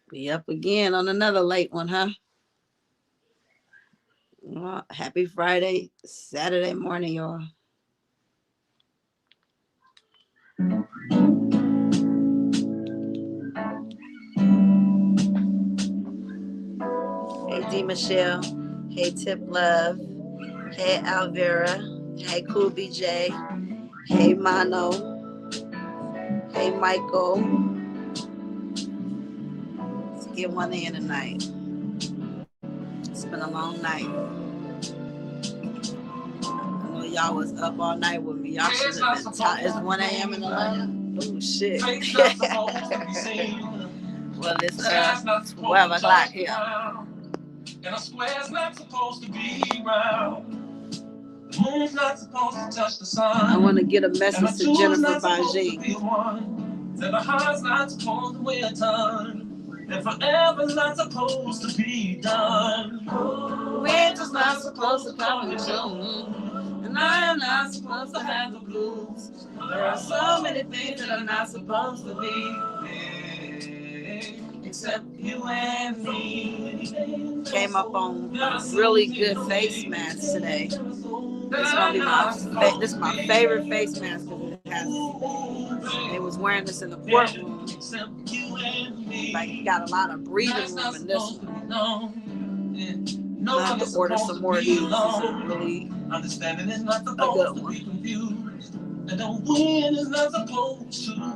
Be up again on another late one, huh? Well, happy Friday, Saturday morning, y'all. Hey, D. Michelle. Hey, Tip Love. Hey, Alvera. Hey, Cool BJ. Hey, Mano. Hey, Michael. Let's get one in tonight. It's been a long night. I know y'all was up all night with me. Y'all should have been tired. It's 1 a.m. in Atlanta. Oh, shit. Well, it's 12 o'clock here. And I swear it's not supposed to be round. The moon's not supposed to touch the sun. I want to get a message to Jennifer Bonjean. And the heart's not supposed to weigh a ton. And forever's not supposed to be done. Winter's not supposed to come in June. And I am not supposed to have the blues. There are so many things that are not supposed to be. Except you and me. Came up on a really good face mask today. This is my favorite face mask because it has. They was wearing this in the courtroom. Like you got a lot of breathing room in this one. I have to order some more of these. This is really a good one.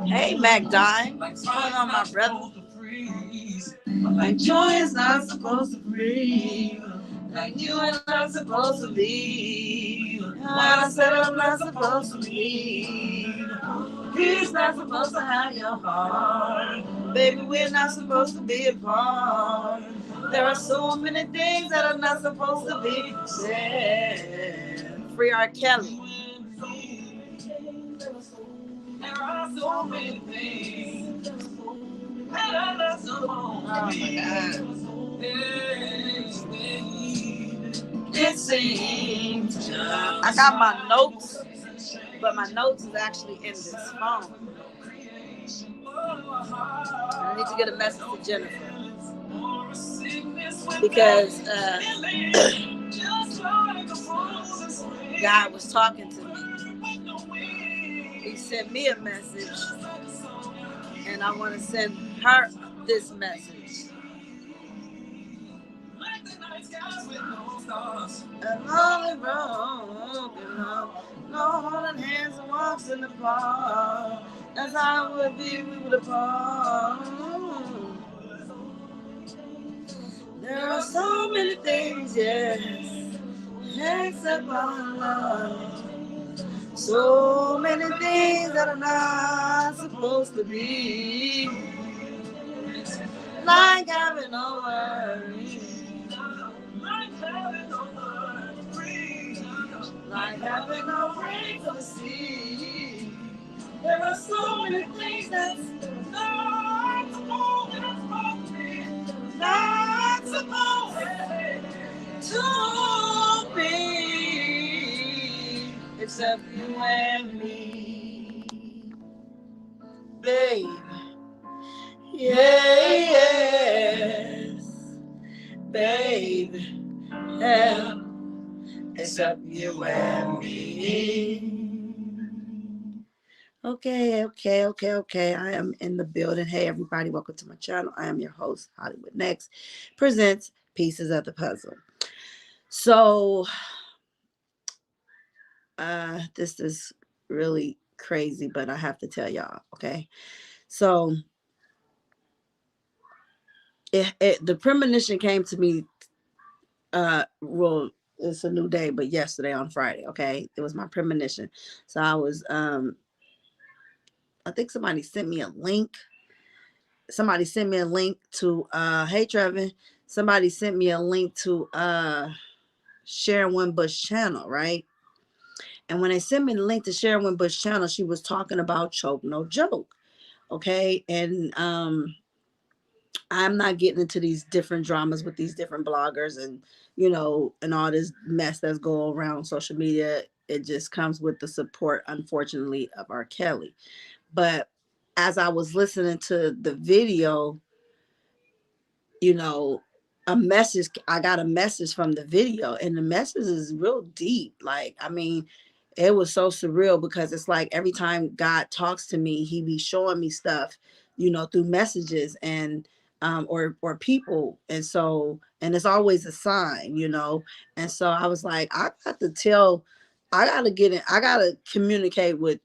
Hey, Mac Dime. What's going on, my brother? Like joy is not supposed to breathe. Like you are not supposed to leave. I said I'm not supposed to leave. He's not supposed to have your heart. Baby, we're not supposed to be apart. There are so many things that are not supposed to be said. Free R. Kelly. There are so many things that are not supposed to be. It seems I got my notes, but my notes is actually in this phone. I need to get a message to Jennifer because God was talking to me. He sent me a message, and I want to send her this message. A lonely road, no holding hands and walks in the park. That's how it would be we would apart. There are so many things, yes, except our love. So many things that are not supposed to be. Like having no worries. Like having no rain for the sea. There are so many things that's not supposed to be. Not supposed to be. Except you and me. Babe. Yes. Babe. Yeah. Except you and me. Okay. I am in the building. Hey, everybody. Welcome to my channel. I am your host, Hollywood Next, presents Pieces of the Puzzle. So, this is really crazy, but I have to tell y'all, okay? So, the premonition came to me, well, it's a new day, but yesterday on Friday, okay? It was my premonition. So I was, I think somebody sent me a link. Somebody sent me a link to, hey, Trevin. somebody sent me a link to Sharon Winbush channel, right? And when they sent me the link to Sharon Winbush channel, she was talking about choke no joke. Okay. And I'm not getting into these different dramas with these different bloggers and, and all this mess that's going around social media. It just comes with the support, unfortunately, of R. Kelly. But as I was listening to the video, you know, I got a message from the video, and the message is real deep. Like, I mean, it was so surreal because it's like every time God talks to me, he be showing me stuff, through messages and or people. And so, and it's always a sign, And so I was like, I gotta get in, I gotta communicate with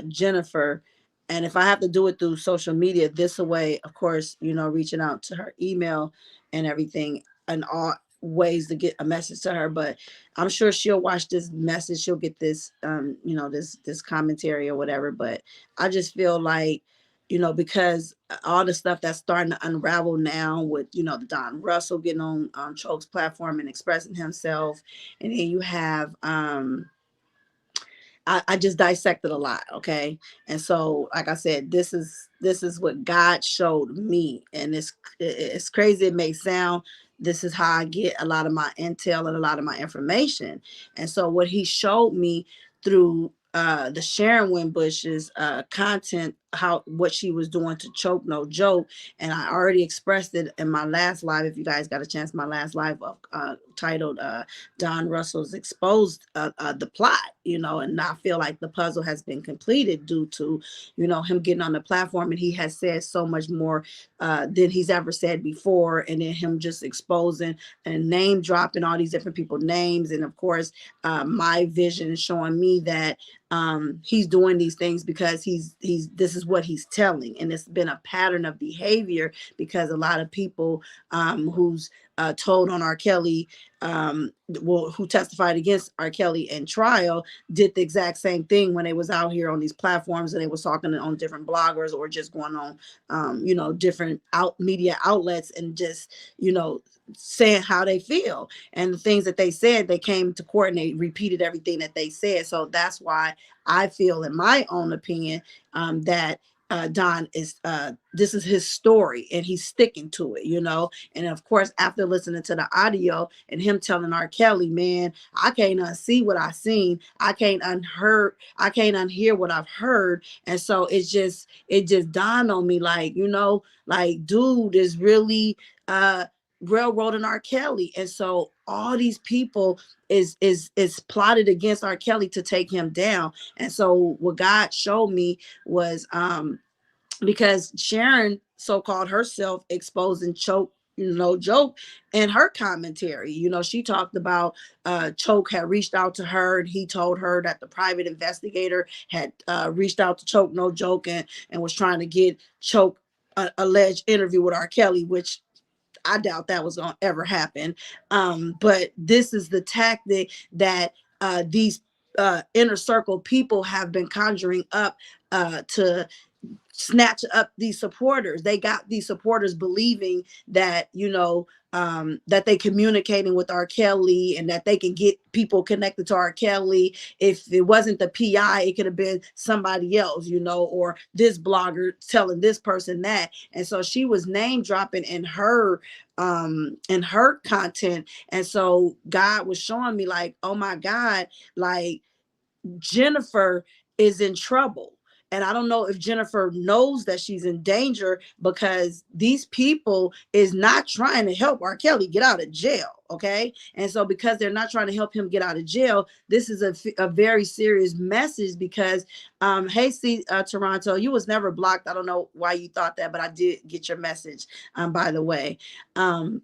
Jennifer. And if I have to do it through social media, this way, of course, reaching out to her email and everything, and all ways to get a message to her. But I'm sure she'll watch this message, she'll get this this commentary or whatever. But I just feel like, because all the stuff that's starting to unravel now with, the Don Russell getting on Choke's platform and expressing himself. And then you have I just dissected a lot, okay? And so, like I said, this is what God showed me, and it's crazy. It may sound. This is how I get a lot of my intel and a lot of my information. And so, what He showed me through the Sharon Winbush's content, what she was doing to Choke No Joke, and I already expressed it in my last live. If you guys got a chance, my last live titled Don Russell's exposed the plot, and I feel like the puzzle has been completed due to, him getting on the platform, and he has said so much more than he's ever said before, and then him just exposing and name dropping all these different people's names, and of course, my vision showing me that he's doing these things because this is what he's telling, and it's been a pattern of behavior because a lot of people who's told on R. Kelly, who testified against R. Kelly in trial, did the exact same thing when they was out here on these platforms and they was talking on different bloggers or just going on, different media outlets and just, saying how they feel and the things that they said. They came to court and they repeated everything that they said. So that's why I feel, in my own opinion, that Don is this is his story and he's sticking to it, And of course, after listening to the audio and him telling R. Kelly, man, I can't unsee what I seen. I can't unhear what I've heard. And so it just dawned on me, like, like, dude is really railroading R. Kelly. And so all these people is plotted against R. Kelly to take him down. And so what God showed me was because Sharon so-called herself exposing Choke No Joke in her commentary. She talked about Choke had reached out to her and he told her that the private investigator had reached out to Choke No Joke and was trying to get Choke alleged interview with R. Kelly, which I doubt that was going to ever happen. But this is the tactic that these inner circle people have been conjuring up to snatch up these supporters. They got these supporters believing that, that they communicating with R. Kelly and that they can get people connected to R. Kelly. If it wasn't the PI, it could have been somebody else, or this blogger telling this person that. And so she was name dropping in her content. And so God was showing me, like, oh my God, like, Jennifer is in trouble. And I don't know if Jennifer knows that she's in danger because these people is not trying to help R. Kelly get out of jail. Okay. And so because they're not trying to help him get out of jail, this is a very serious message because, hey, see, Toronto, you was never blocked. I don't know why you thought that, but I did get your message, by the way. And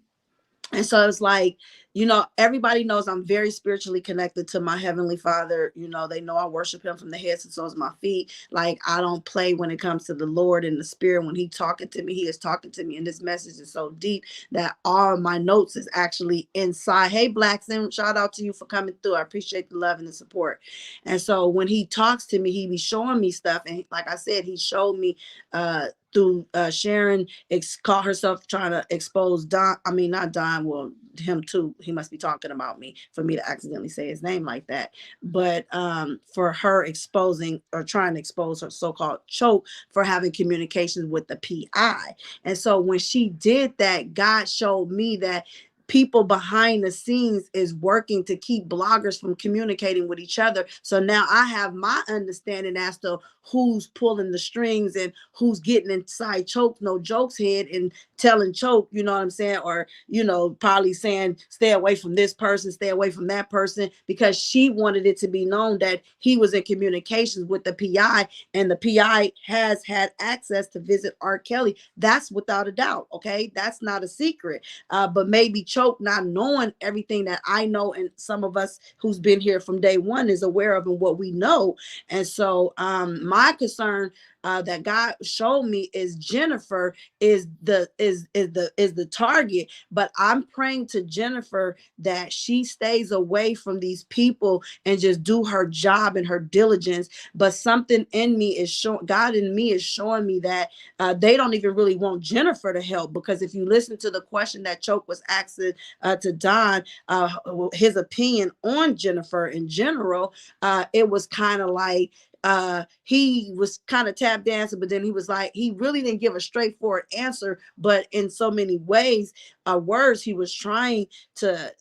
so it's like, you know, everybody knows I'm very spiritually connected to my Heavenly Father. You know, they know I worship him from the head to the soles of my feet. Like, I don't play when it comes to the Lord and the Spirit. When he talking to me, he is talking to me. And this message is so deep that all of my notes is actually inside. Hey, Blackson, shout out to you for coming through. I appreciate the love and the support. And so when he talks to me, he be showing me stuff. And like I said, he showed me through Sharon caught herself trying to expose Don. I mean, not Don. Well, him too. He must be talking about me for me to accidentally say his name like that. But for her exposing or trying to expose her so-called choke for having communications with the PI. And so when she did that, God showed me that people behind the scenes is working to keep bloggers from communicating with each other. So now I have my understanding as to who's pulling the strings and who's getting inside Choke No Joke's head and telling Choke, you know what I'm saying? Or, you know, probably saying, stay away from this person, stay away from that person, because she wanted it to be known that he was in communications with the PI, and the PI has had access to visit R. Kelly. That's without a doubt. Okay. That's not a secret. But maybe Choke not knowing everything that I know, and some of us who's been here from day one is aware of, and what we know. And so my concern that God showed me is Jennifer is the target. But I'm praying to Jennifer that she stays away from these people and just do her job and her diligence. But something in me is showing, God in me is showing me that they don't even really want Jennifer to help, because if you listen to the question that Choke was asking to Don, his opinion on Jennifer in general, it was kind of like he was kind of tap dancing, but then he was like, he really didn't give a straightforward answer, but in so many ways, words, he was trying to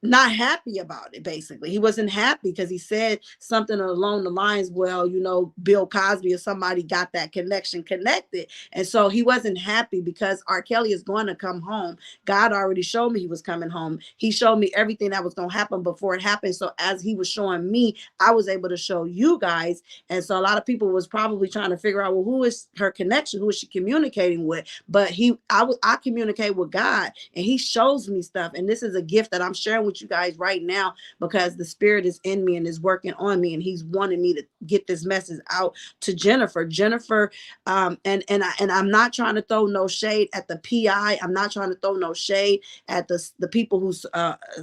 not happy about it. Basically, he wasn't happy because he said something along the lines, well, you know, Bill Cosby or somebody got that connection connected, and so he wasn't happy because R. Kelly is going to come home. God already showed me he was coming home. He showed me everything that was going to happen before it happened. So as he was showing me, I was able to show you guys. And so a lot of people was probably trying to figure out, well, who is her connection, who is she communicating with? But I communicate with God, and he shows me stuff, and this is a gift that I'm sharing with you guys right now, because the Spirit is in me and is working on me, and he's wanting me to get this message out to Jennifer. And I'm not trying to throw no shade at the PI. I'm not trying to throw no shade at the people who's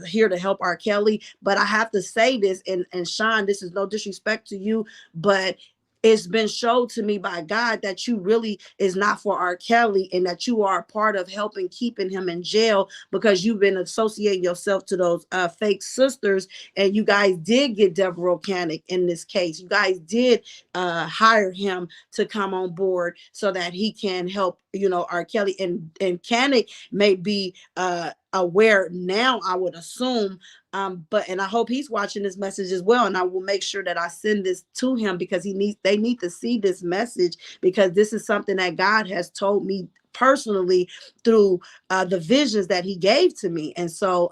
here to help R. Kelly. But I have to say this, and Sean, this is no disrespect to you, but it's been showed to me by God that you really is not for R. Kelly, and that you are a part of helping keeping him in jail, because you've been associating yourself to those fake sisters, and you guys did get Devereaux Canick in this case. You guys did hire him to come on board so that he can help, you know, R. Kelly, and Canick may be aware now, I would assume. And I hope he's watching this message as well. And I will make sure that I send this to him, because they need to see this message, because this is something that God has told me personally through the visions that he gave to me. And so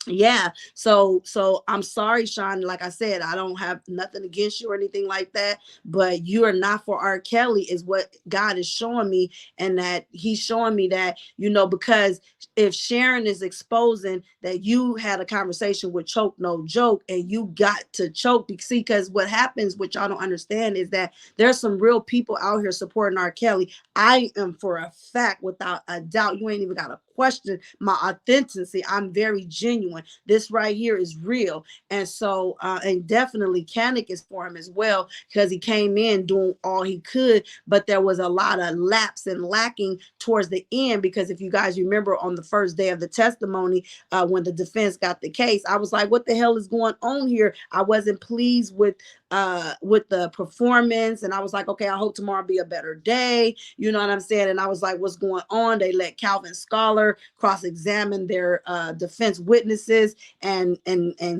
yeah, so I'm sorry, Sean. Like I said, I don't have nothing against you or anything like that, but you are not for R. Kelly is what God is showing me. And that he's showing me that, you know, because if Sharon is exposing that you had a conversation with Choke No Joke, and you got to Choke, see, because what happens, which y'all don't understand, is that there's some real people out here supporting R. Kelly. I am, for a fact, without a doubt, you ain't even got to question my authenticity. I'm very genuine. This right here is real. And so and definitely Canick is for him as well, because he came in doing all he could, but there was a lot of lapse and lacking towards the end. Because if you guys remember, on the first day of the testimony, when the defense got the case, I was like, what the hell is going on here? I wasn't pleased with the performance, and I was like, okay, I hope tomorrow be a better day, you know what I'm saying? And I was like, what's going on? They let Calvin Scholar cross-examine their defense witnesses, and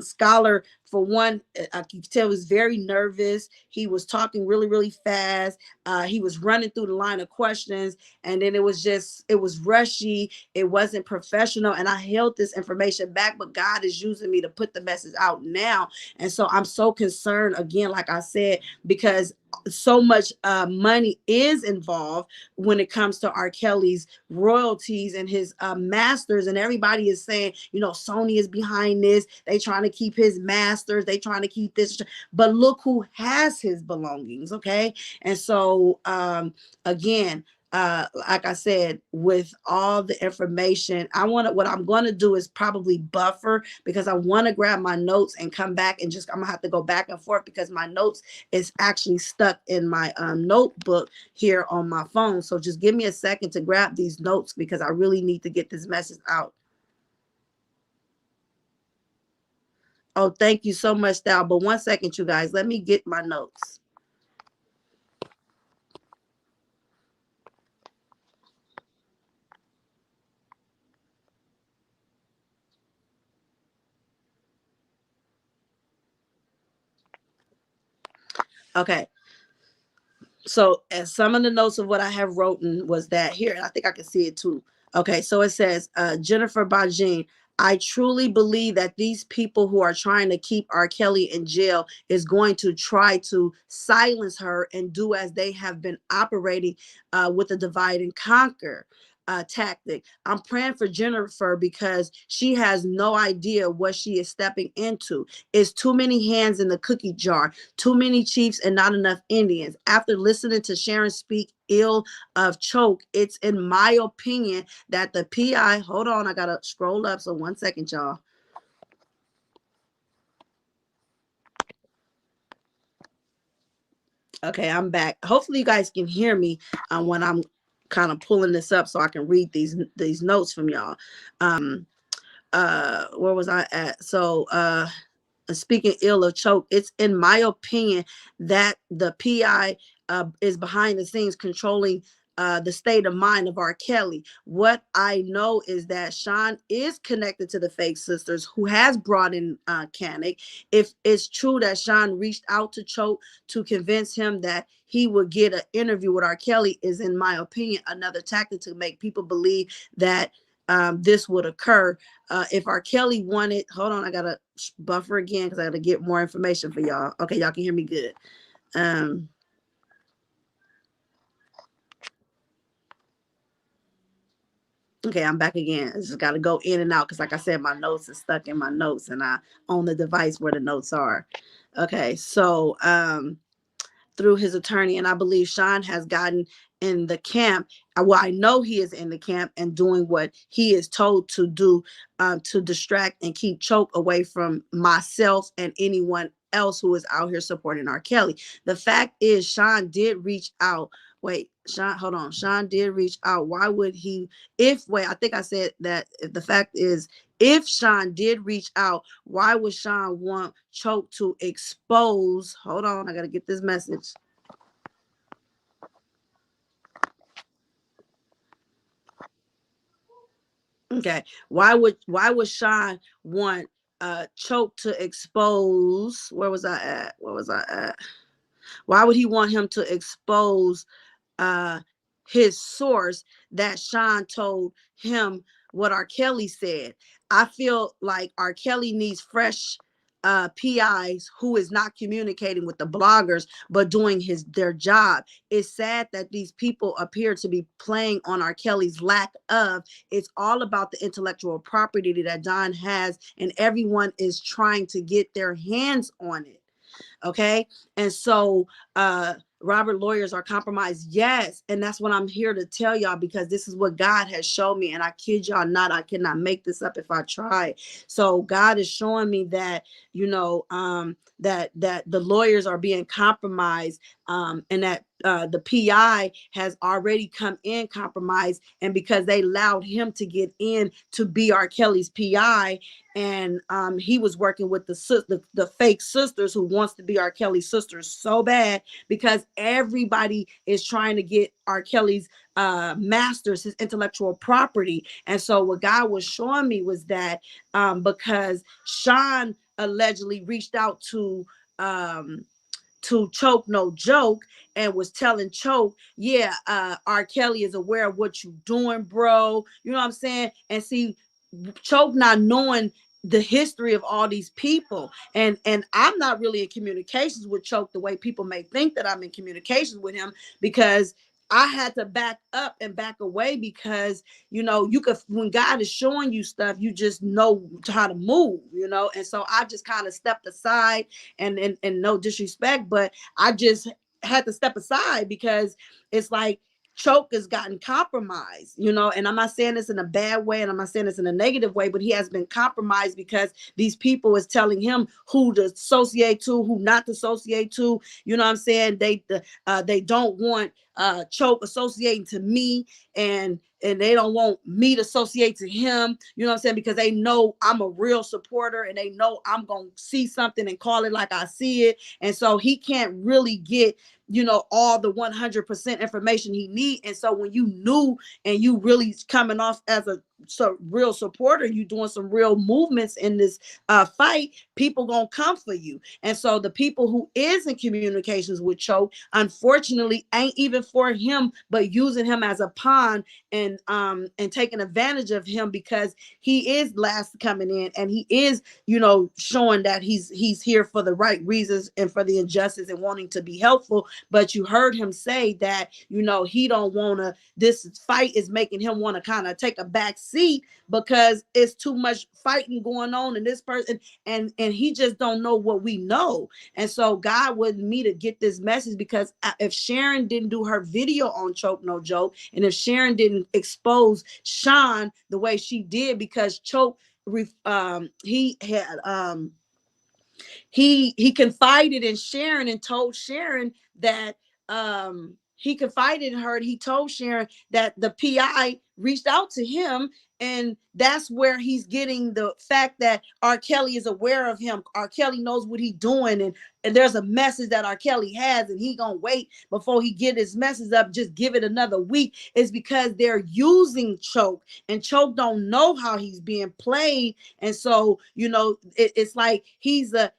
Scholar, for one, I could tell, was very nervous. He was talking really, really fast. He was running through the line of questions, and then it was rushy. It wasn't professional, and I held this information back, but God is using me to put the message out now. And so I'm so concerned, again, like I said, because so much money is involved when it comes to R. Kelly's royalties and his masters, and everybody is saying, you know, Sony is behind this. They trying to keep his masters. They trying to keep this, but look who has his belongings. Okay, and so again. Like I said, with all the information, what I'm going to do is probably buffer, because I want to grab my notes and come back and I'm gonna have to go back and forth because my notes is actually stuck in my notebook here on my phone. So just give me a second to grab these notes because I really need to get this message out. Oh, thank you so much, Dal. But one second, you guys, let me get my notes. Okay. So, as some of the notes of what I have written was that here, and I think I can see it too. Okay, so it says, Jennifer Bonjean, I truly believe that these people who are trying to keep R. Kelly in jail is going to try to silence her and do as they have been operating with a divide and conquer tactic. I'm praying for Jennifer because she has no idea what she is stepping into. It's too many hands in the cookie jar, too many chiefs and not enough Indians. After listening to Sharon speak ill of Choke, it's in my opinion that the PI, hold on, I gotta scroll up, so one second, y'all. Okay, I'm back. Hopefully you guys can hear me when I'm kind of pulling this up so I can read these notes from y'all. Where was I at? So speaking ill of Choke, it's in my opinion that the PI is behind the scenes controlling the state of mind of R. Kelly. What I know is that Sean is connected to the fake sisters who has brought in Canic. If it's true that Sean reached out to Choke to convince him that he would get an interview with R. Kelly, is in my opinion another tactic to make people believe that this would occur. If R. Kelly wanted, hold on, I gotta buffer again because I gotta get more information for y'all. Okay, y'all can hear me good. Okay, I'm back again. I just gotta go in and out because, like I said, my notes is stuck in my notes, and I own the device where the notes are. Okay, so through his attorney, and I believe Sean has gotten in the camp. Well, I know he is in the camp and doing what he is told to do to distract and keep Choke away from myself and anyone else who is out here supporting R. Kelly. The fact is, Sean did reach out. Wait, Sean, hold on. Sean did reach out. Why would he? I think I said that. If the fact is, if Sean did reach out, why would Sean want Choke to expose? Hold on, I gotta get this message. Okay, why would Sean want Choke to expose? Where was I at? Why would he want him to expose uh his source that Sean told him what R. Kelly said? I feel like R. Kelly needs fresh PIs who is not communicating with the bloggers but doing their job. It's sad that these people appear to be playing on R. Kelly's lack of. It's all about the intellectual property that Don has, and everyone is trying to get their hands on it. Okay. And so Robert lawyers are compromised. Yes. And that's what I'm here to tell y'all, because this is what God has shown me. And I kid y'all not, I cannot make this up if I try. So God is showing me that, that the lawyers are being compromised, and that the PI has already come in compromised. And because they allowed him to get in to be R. Kelly's PI, and he was working with the fake sisters who wants to be R. Kelly's sisters so bad, because everybody is trying to get R. Kelly's masters, his intellectual property. And so what God was showing me was that because Sean allegedly reached out to Choke No Joke and was telling Choke, yeah, R. Kelly is aware of what you doing, bro. You know what I'm saying? And see, Choke not knowing the history of all these people. And I'm not really in communications with Choke the way people may think that I'm in communications with him, because I had to back up and back away, because you could, when God is showing you stuff, you just know how to move, and so I just kind of stepped aside, and no disrespect, but I just had to step aside, because it's like Choke has gotten compromised, and I'm not saying this in a bad way, and I'm not saying this in a negative way, but he has been compromised because these people is telling him who to associate to, who not to associate to. You know what I'm saying? They don't want Choke associating to me, and they don't want me to associate to him, you know what I'm saying, because they know I'm a real supporter, and they know I'm gonna see something and call it like I see it. And so he can't really get all the 100% information he need. And so when you knew, and you really coming off as a real supporter, you doing some real movements in this fight, people gonna come for you. And so the people who is in communications with Choke, unfortunately, ain't even for him, but using him as a pawn, and taking advantage of him, because he is last coming in, and he is showing that he's here for the right reasons and for the injustice and wanting to be helpful. But you heard him say that he don't want to, this fight is making him want to kind of take a back seat, because it's too much fighting going on in this person, and he just don't know what we know. And so God wanted me to get this message, because if Sharon didn't do her video on Choke No Joke, and if Sharon didn't expose Sean the way she did, because Choke he had he confided in Sharon and told Sharon that he confided in her, and he told Sharon that the PI reached out to him, and that's where he's getting the fact that R. Kelly is aware of him. R. Kelly knows what he's doing, and there's a message that R. Kelly has, and he gonna wait before he get his message up, just give it another week. Is because they're using Choke, and Choke don't know how he's being played. And so it's like he's a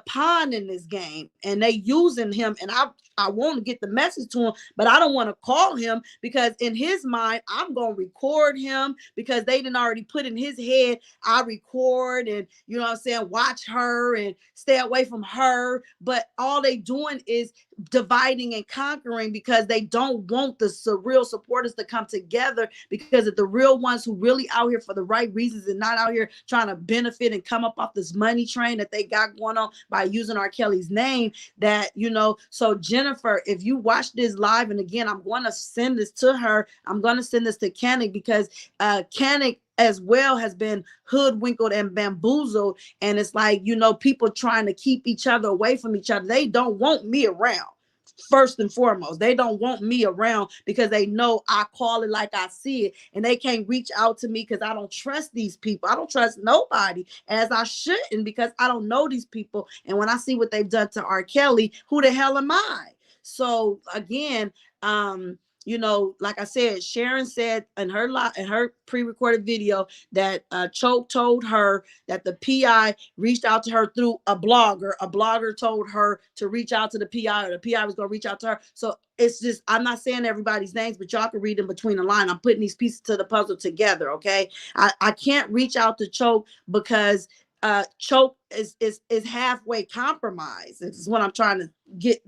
pawn in this game, and they using him. And I want to get the message to him, but I don't want to call him, because in his mind, I'm going to record him, because they didn't already put in his head, I record, and you know what I'm saying, watch her and stay away from her. But all they doing is dividing and conquering, because they don't want the real supporters to come together, because of the real ones who really out here for the right reasons, and not out here trying to benefit and come up off this money train that they got going on by using R. Kelly's name. So Jennifer, if you watch this live, and again, I'm going to send this to her, I'm going to send this to Kanik, because Kanik as well has been hoodwinkled and bamboozled. And it's like, people trying to keep each other away from each other. They don't want me around. First and foremost, they don't want me around, because they know I call it like I see it, and they can't reach out to me, because I don't trust these people. I don't trust nobody, as I shouldn't, because I don't know these people. And when I see what they've done to R. Kelly, who the hell am I? So again, like I said, Sharon said in her pre-recorded video that Choke told her that the PI reached out to her through a blogger. A blogger told her to reach out to the PI, or the PI was going to reach out to her. So it's just, I'm not saying everybody's names, but y'all can read in between the line. I'm putting these pieces to the puzzle together. Okay. I can't reach out to Choke, because Choke is halfway compromised. This is what I'm trying to get.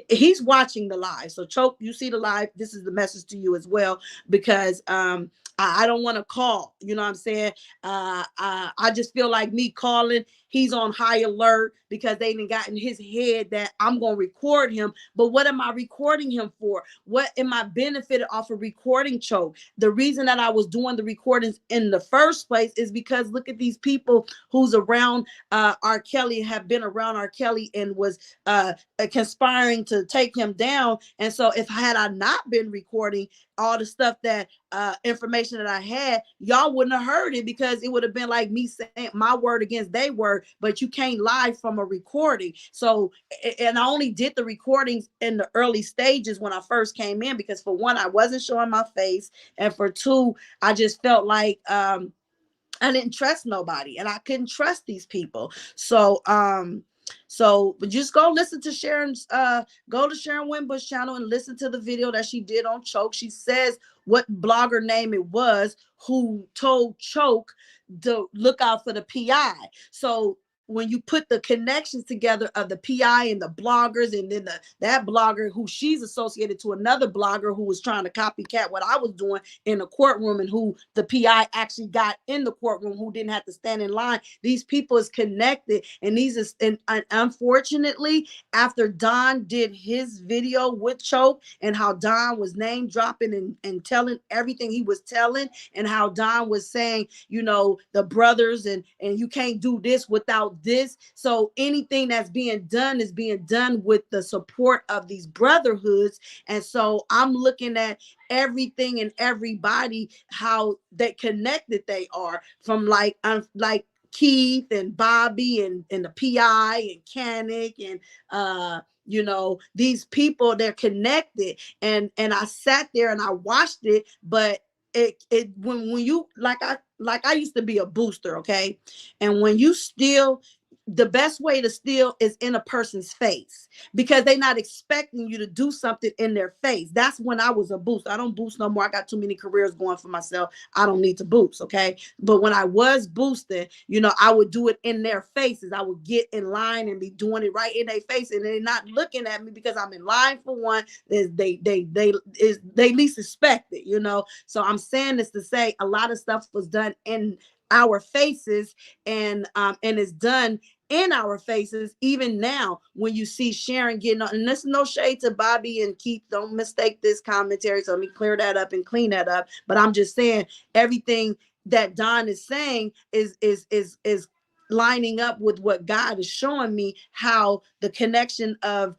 He's watching the live. So Choke, you see the live. This is the message to you as well, because I don't want to call. You know what I'm saying? I just feel like me calling, he's on high alert, because they didn't got in his head that I'm going to record him. But what am I recording him for? What am I benefited off of recording Choke? The reason that I was doing the recordings in the first place is because look at these people who's around R. Kelly, have been around R. Kelly, and was conspiring to take him down. And so if I not been recording all the stuff that information that I had, y'all wouldn't have heard it, because it would have been like me saying my word against their word. But you can't lie from a recording. So, and I only did the recordings in the early stages when I first came in, because for one, I wasn't showing my face, and for two, I just felt like I didn't trust nobody, and I couldn't trust these people. But just go listen to Sharon's go to Sharon Winbush channel and listen to the video that she did on Choke. She says what blogger name it was who told Choke to look out for the PI. So when you put the connections together of the PI and the bloggers, and then that blogger who she's associated to another blogger who was trying to copycat what I was doing in the courtroom, and who the PI actually got in the courtroom, who didn't have to stand in line. These people is connected, and these is, and unfortunately, after Don did his video with Choke, and how Don was name dropping and telling everything he was telling, and how Don was saying, you know, the brothers, and you can't do this without this. So anything that's being done is being done with the support of these brotherhoods. And so I'm looking at everything and everybody, how they connected they are, from like Keith and Bobby and the PI and Canic and you know, these people, they're connected. And I sat there and I watched it, but it when you like I used to be a booster, okay? And when you steal, the best way to steal is in a person's face, because they're not expecting you to do something in their face. That's when I was a booster. I don't boost no more. I got too many careers going for myself. I don't need to boost, okay? But when I was boosting, you know, I would do it in their faces. I would get in line and be doing it right in their face, and they're not looking at me because I'm in line for one. They least suspect it, you know. So I'm saying this to say a lot of stuff was done in our faces, and it's done in our faces even now. When you see Sharon getting on, and there's no shade to Bobby and Keith, don't mistake this commentary, so let me clear that up and clean that up. But I'm just saying everything that Don is saying is lining up with what God is showing me, how the connection of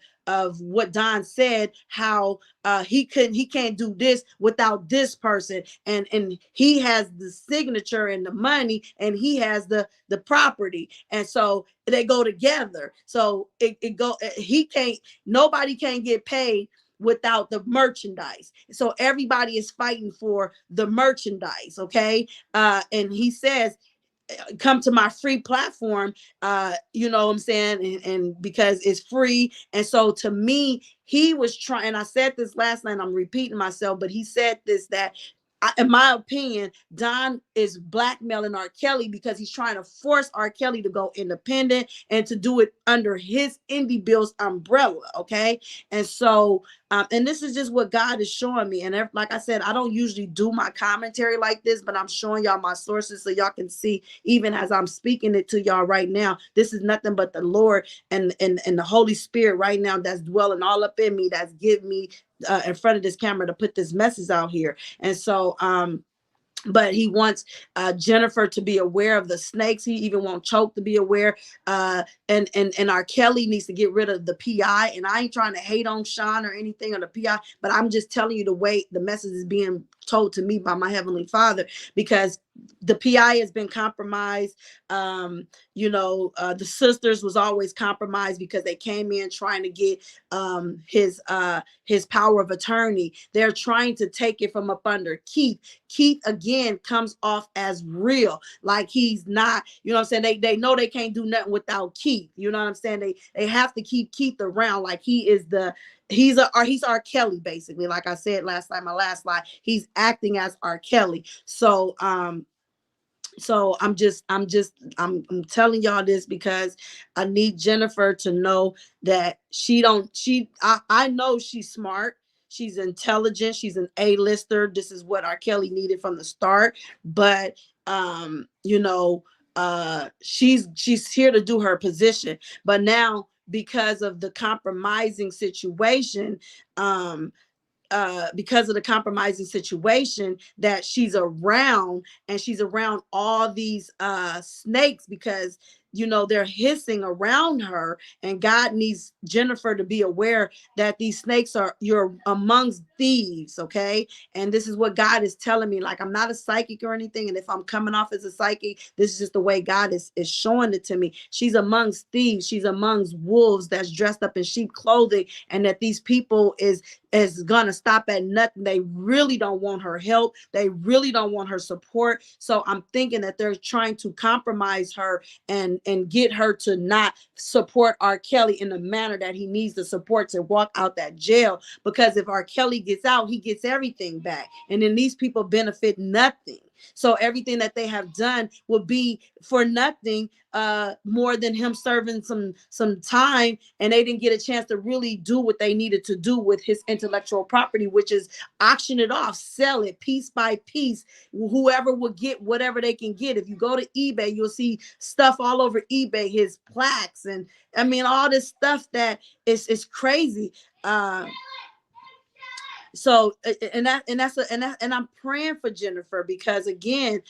what Don said, how he can't do this without this person, and he has the signature and the money, and he has the property, and so they go together. So nobody can get paid without the merchandise. So everybody is fighting for the merchandise, okay? And he says, come to my free platform, you know what I'm saying, and because it's free. And so to me, he was trying, I said this last night, I'm repeating myself, but he said this, that in my opinion, Don is blackmailing R. Kelly because he's trying to force R. Kelly to go independent and to do it under his Indie Bills umbrella, okay? And so, and this is just what God is showing me. And like I said, I don't usually do my commentary like this, but I'm showing y'all my sources so y'all can see, even as I'm speaking it to y'all right now, this is nothing but the Lord and the Holy Spirit right now that's dwelling all up in me, that's giving me in front of this camera to put this message out here. And so but he wants Jennifer to be aware of the snakes. He even wants Choke to be aware. And R. Kelly needs to get rid of the PI. And I ain't trying to hate on Sean or anything on the PI, but I'm just telling you the way the message is being told to me by my Heavenly Father, because the PI has been compromised. You know, the sisters was always compromised because they came in trying to get his power of attorney. They're trying to take it from up under Keith. Keith again comes off as real, like he's not, you know what I'm saying? They know they can't do nothing without Keith. You know what I'm saying? They have to keep Keith around like he is he's R. Kelly, basically. Like I said last time, my last slide, he's acting as R. Kelly. So I'm telling y'all this because I need Jennifer to know that I know she's smart. She's intelligent. She's an A-lister. This is what R. Kelly needed from the start. But you know, she's here to do her position. But now, because of the compromising situation, that she's around, and she's around all these snakes, because you know they're hissing around her, and God needs Jennifer to be aware that these snakes you're amongst thieves, okay? And this is what God is telling me. Like, I'm not a psychic or anything, and if I'm coming off as a psychic, this is just the way God is showing it to me. She's amongst thieves. She's amongst wolves that's dressed up in sheep clothing, and that these people is gonna stop at nothing. They really don't want her help. They really don't want her support. So I'm thinking that they're trying to compromise her and and get her to not support R. Kelly in the manner that he needs the support to walk out that jail. Because if R. Kelly gets out, he gets everything back, and then these people benefit nothing. So everything that they have done will be for nothing, more than him serving some time, and they didn't get a chance to really do what they needed to do with his intellectual property, which is auction it off, sell it piece by piece. Whoever will get whatever they can get. If you go to eBay, you'll see stuff all over eBay, his plaques, and I mean all this stuff that is crazy. So and I'm praying for Jennifer, because again,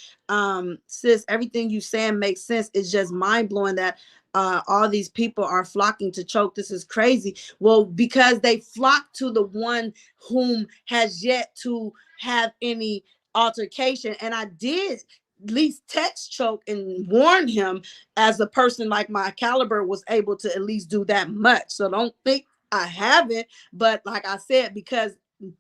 sis, everything you saying makes sense. It's just mind-blowing that all these people are flocking to Choke. This is crazy. Well, because they flock to the one whom has yet to have any altercation. And I did at least text Choke and warn him, as a person like my caliber was able to at least do that much. So don't think I haven't. But like I said, because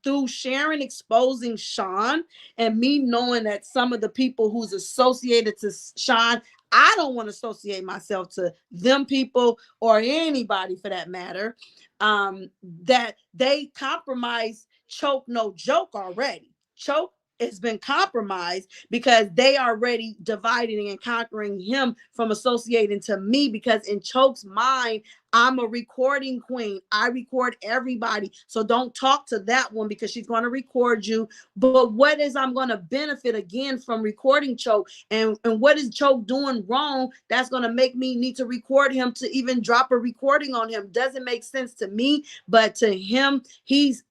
through Sharon exposing Sean and me knowing that some of the people who's associated to Sean, I don't want to associate myself to them people or anybody for that matter, that they compromise Choke no joke already. Choke has been compromised because they are already dividing and conquering him from associating to me, because in Choke's mind, I'm a recording queen. I record everybody. So don't talk to that one, because she's going to record you. But what is I'm going to benefit again from recording Choke? And what is Choke doing wrong that's going to make me need to record him to even drop a recording on him? Doesn't make sense to me, but to him, he's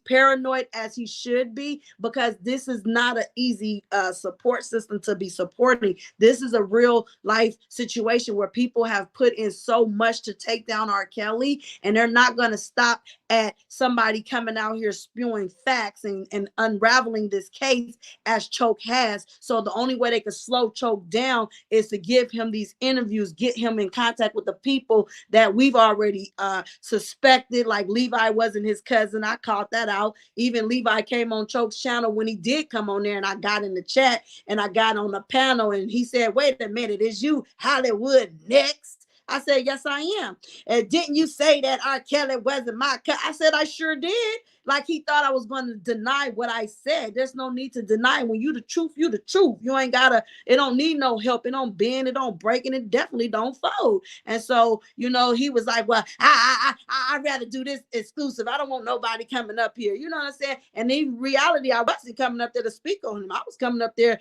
paranoid, as he should be, because this is not an easy support system to be supporting. This is a real life situation where people have put in so much to take down R. Kelly, and they're not going to stop at somebody coming out here spewing facts and unraveling this case as Choke has. So the only way they could slow Choke down is to give him these interviews, get him in contact with the people that we've already suspected, like Levi wasn't his cousin. I caught that out. Even Levi came on Choke's channel when he did come on there, and I got in the chat and I got on the panel, and he said, wait a minute, is you Hollywood next? I said, yes, I am. And didn't you say that R. Kelly wasn't my cut? I said, I sure did. Like he thought I was going to deny what I said. There's no need to deny. When you the truth, you the truth. You ain't gotta, it don't need no help. It don't bend, it don't break, and it definitely don't fold. And so, you know, he was like, well, I'd rather do this exclusive. I don't want nobody coming up here. You know what I'm saying? And in reality, I wasn't coming up there to speak on him. I was coming up there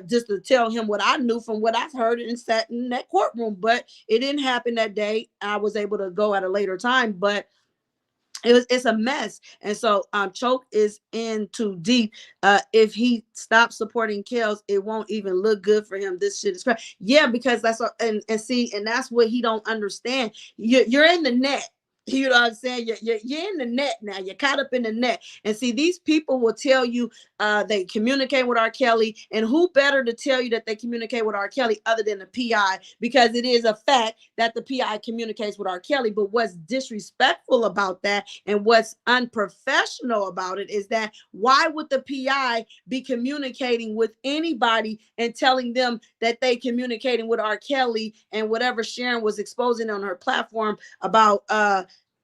just to tell him what I knew from what I've heard and sat in that courtroom. But it didn't happen that day. I was able to go at a later time, but it's a mess. And so Choke is in too deep. If he stops supporting Kels, it won't even look good for him. This shit is crazy. Yeah, because that's what, and see, and that's what he don't understand. You're in the net. You know what I'm saying? You're in the net now. You're caught up in the net. And see, these people will tell you they communicate with R. Kelly. And who better to tell you that they communicate with R. Kelly other than the PI? Because it is a fact that the PI communicates with R. Kelly. But what's disrespectful about that and what's unprofessional about it is that why would the PI be communicating with anybody and telling them that they communicating with R. Kelly and whatever Sharon was exposing on her platform about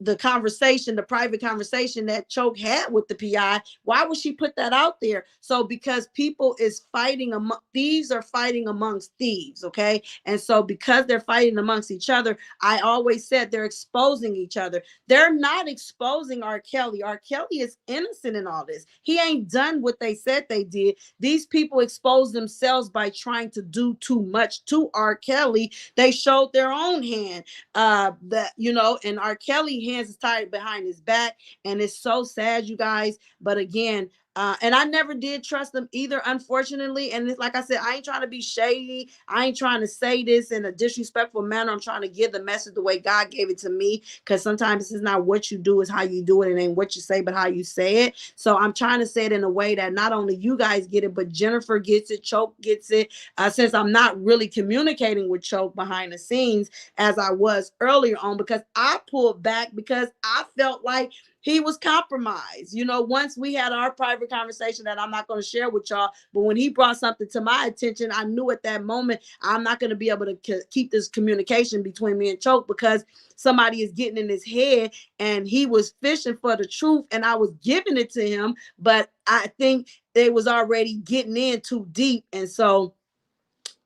the conversation, the private conversation that Choke had with the PI? Why would she put that out there? So because people is fighting, thieves are fighting amongst thieves, okay? And so because they're fighting amongst each other, I always said they're exposing each other. They're not exposing R. Kelly. R. Kelly is innocent in all this. He ain't done what they said they did. These people exposed themselves by trying to do too much to R. Kelly. They showed their own hand, that, you know, and R. Kelly hands is tied behind his back, and it's so sad, you guys. But again, and I never did trust them either, unfortunately. And it's, like I said, I ain't trying to be shady. I ain't trying to say this in a disrespectful manner. I'm trying to give the message the way God gave it to me, because sometimes it's not what you do, it's how you do it. It ain't what you say, but how you say it. So I'm trying to say it in a way that not only you guys get it, but Jennifer gets it, Choke gets it. Since I'm not really communicating with Choke behind the scenes as I was earlier on, because I pulled back because I felt like He was compromised. You know, once we had our private conversation that I'm not going to share with y'all, but when he brought something to my attention, I knew at that moment I'm not going to be able to keep this communication between me and Choke, because somebody is getting in his head, and he was fishing for the truth and I was giving it to him, but I think they was already getting in too deep. And so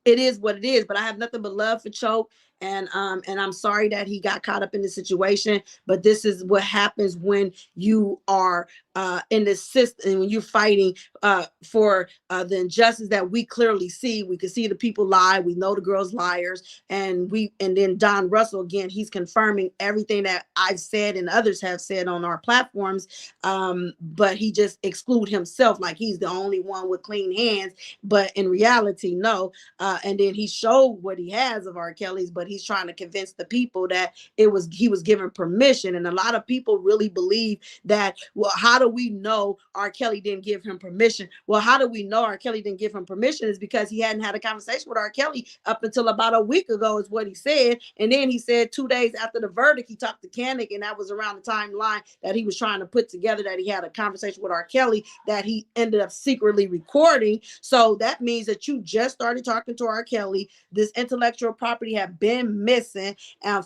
it is what it is. But I have nothing but love for Choke, and I'm sorry that he got caught up in the situation. But this is what happens when you are in this system, and when you're fighting for the injustice that we clearly see. We can see the people lie. We know the girls liars, and then Don Russell, again, he's confirming everything that I've said and others have said on our platforms. But he just exclude himself like he's the only one with clean hands. But in reality, no. And then he showed what he has of R. Kelly's, but he's trying to convince the people that he was given permission. And a lot of people really believe that, well, how do we know R. Kelly didn't give him permission? Well, how do we know R. Kelly didn't give him permission? Is because he hadn't had a conversation with R. Kelly up until about a week ago, is what he said. And then he said 2 days after the verdict, he talked to Kanik, and that was around the timeline that he was trying to put together, that he had a conversation with R. Kelly that he ended up secretly recording. So that means that you just started talking to R. Kelly. This intellectual property had been missing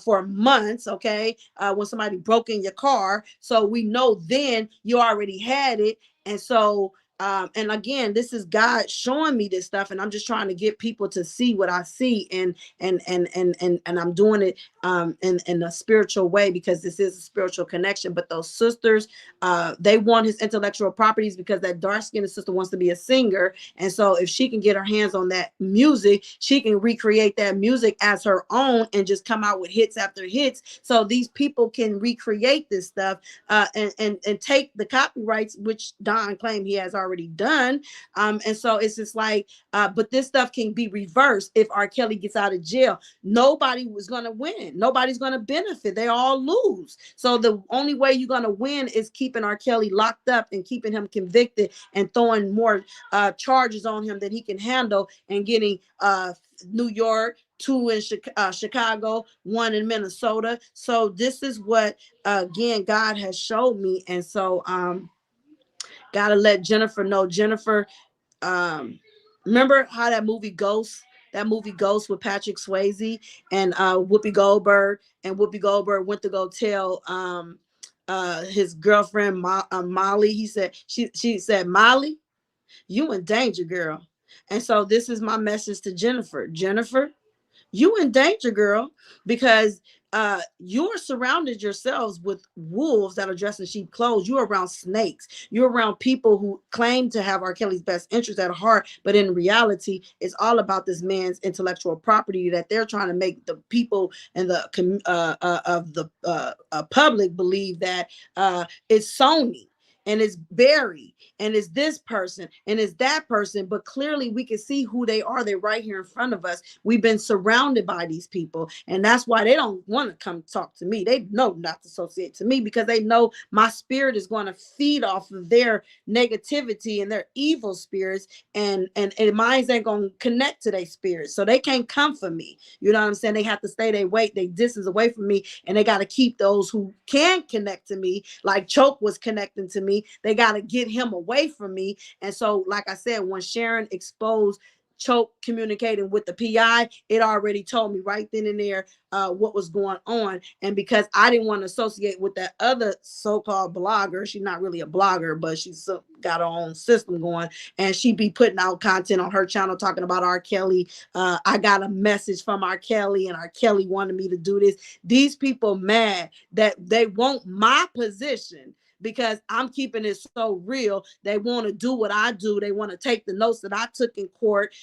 for months, okay? When somebody broke in your car. So we know then you already had it. And so and again, this is God showing me this stuff, and I'm just trying to get people to see what I see, and I'm doing it in a spiritual way, because this is a spiritual connection. But those sisters, they want his intellectual properties because that dark-skinned sister wants to be a singer, and so if she can get her hands on that music, she can recreate that music as her own and just come out with hits after hits. So these people can recreate this stuff and take the copyrights, which Don claimed he has already done. And so it's just like, but this stuff can be reversed if R. Kelly gets out of jail. Nobody was going to win. Nobody's going to benefit. They all lose. So the only way you're going to win is keeping R. Kelly locked up and keeping him convicted and throwing more charges on him than he can handle, and getting New York, 2 in Chicago, 1 in Minnesota. So this is what again God has showed me. And so gotta let Jennifer know. Jennifer, remember how that movie Ghost with Patrick Swayze and Whoopi Goldberg, and Whoopi Goldberg went to go tell his girlfriend Molly. She said, Molly, you in danger, girl. And so this is my message to Jennifer. Jennifer, you in danger, girl, because you're surrounded yourselves with wolves that are dressed in sheep clothes. You're around snakes. You're around people who claim to have R. Kelly's best interest at heart, but in reality, it's all about this man's intellectual property that they're trying to make the people and the of the public believe that it's Sony, and it's Barry, and it's this person, and it's that person. But clearly we can see who they are. They're right here in front of us. We've been surrounded by these people, and that's why they don't want to come talk to me. They know not to associate to me, because they know my spirit is going to feed off of their negativity and their evil spirits, and mine ain't going to connect to their spirits, so they can't come for me. You know what I'm saying? They have to stay their weight, they distance away from me, and they got to keep those who can connect to me, like Choke was connecting to me. They got to get him away from me. And so, like I said, when Sharon exposed Choke communicating with the PI, it already told me right then and there what was going on. And because I didn't want to associate with that other so-called blogger, she's not really a blogger, but she's got her own system going, and she be putting out content on her channel talking about R. Kelly. I got a message from R. Kelly, and R. Kelly wanted me to do this. These people mad that they want my position, because I'm keeping it so real. They want to do what I do. They want to take the notes that I took in court.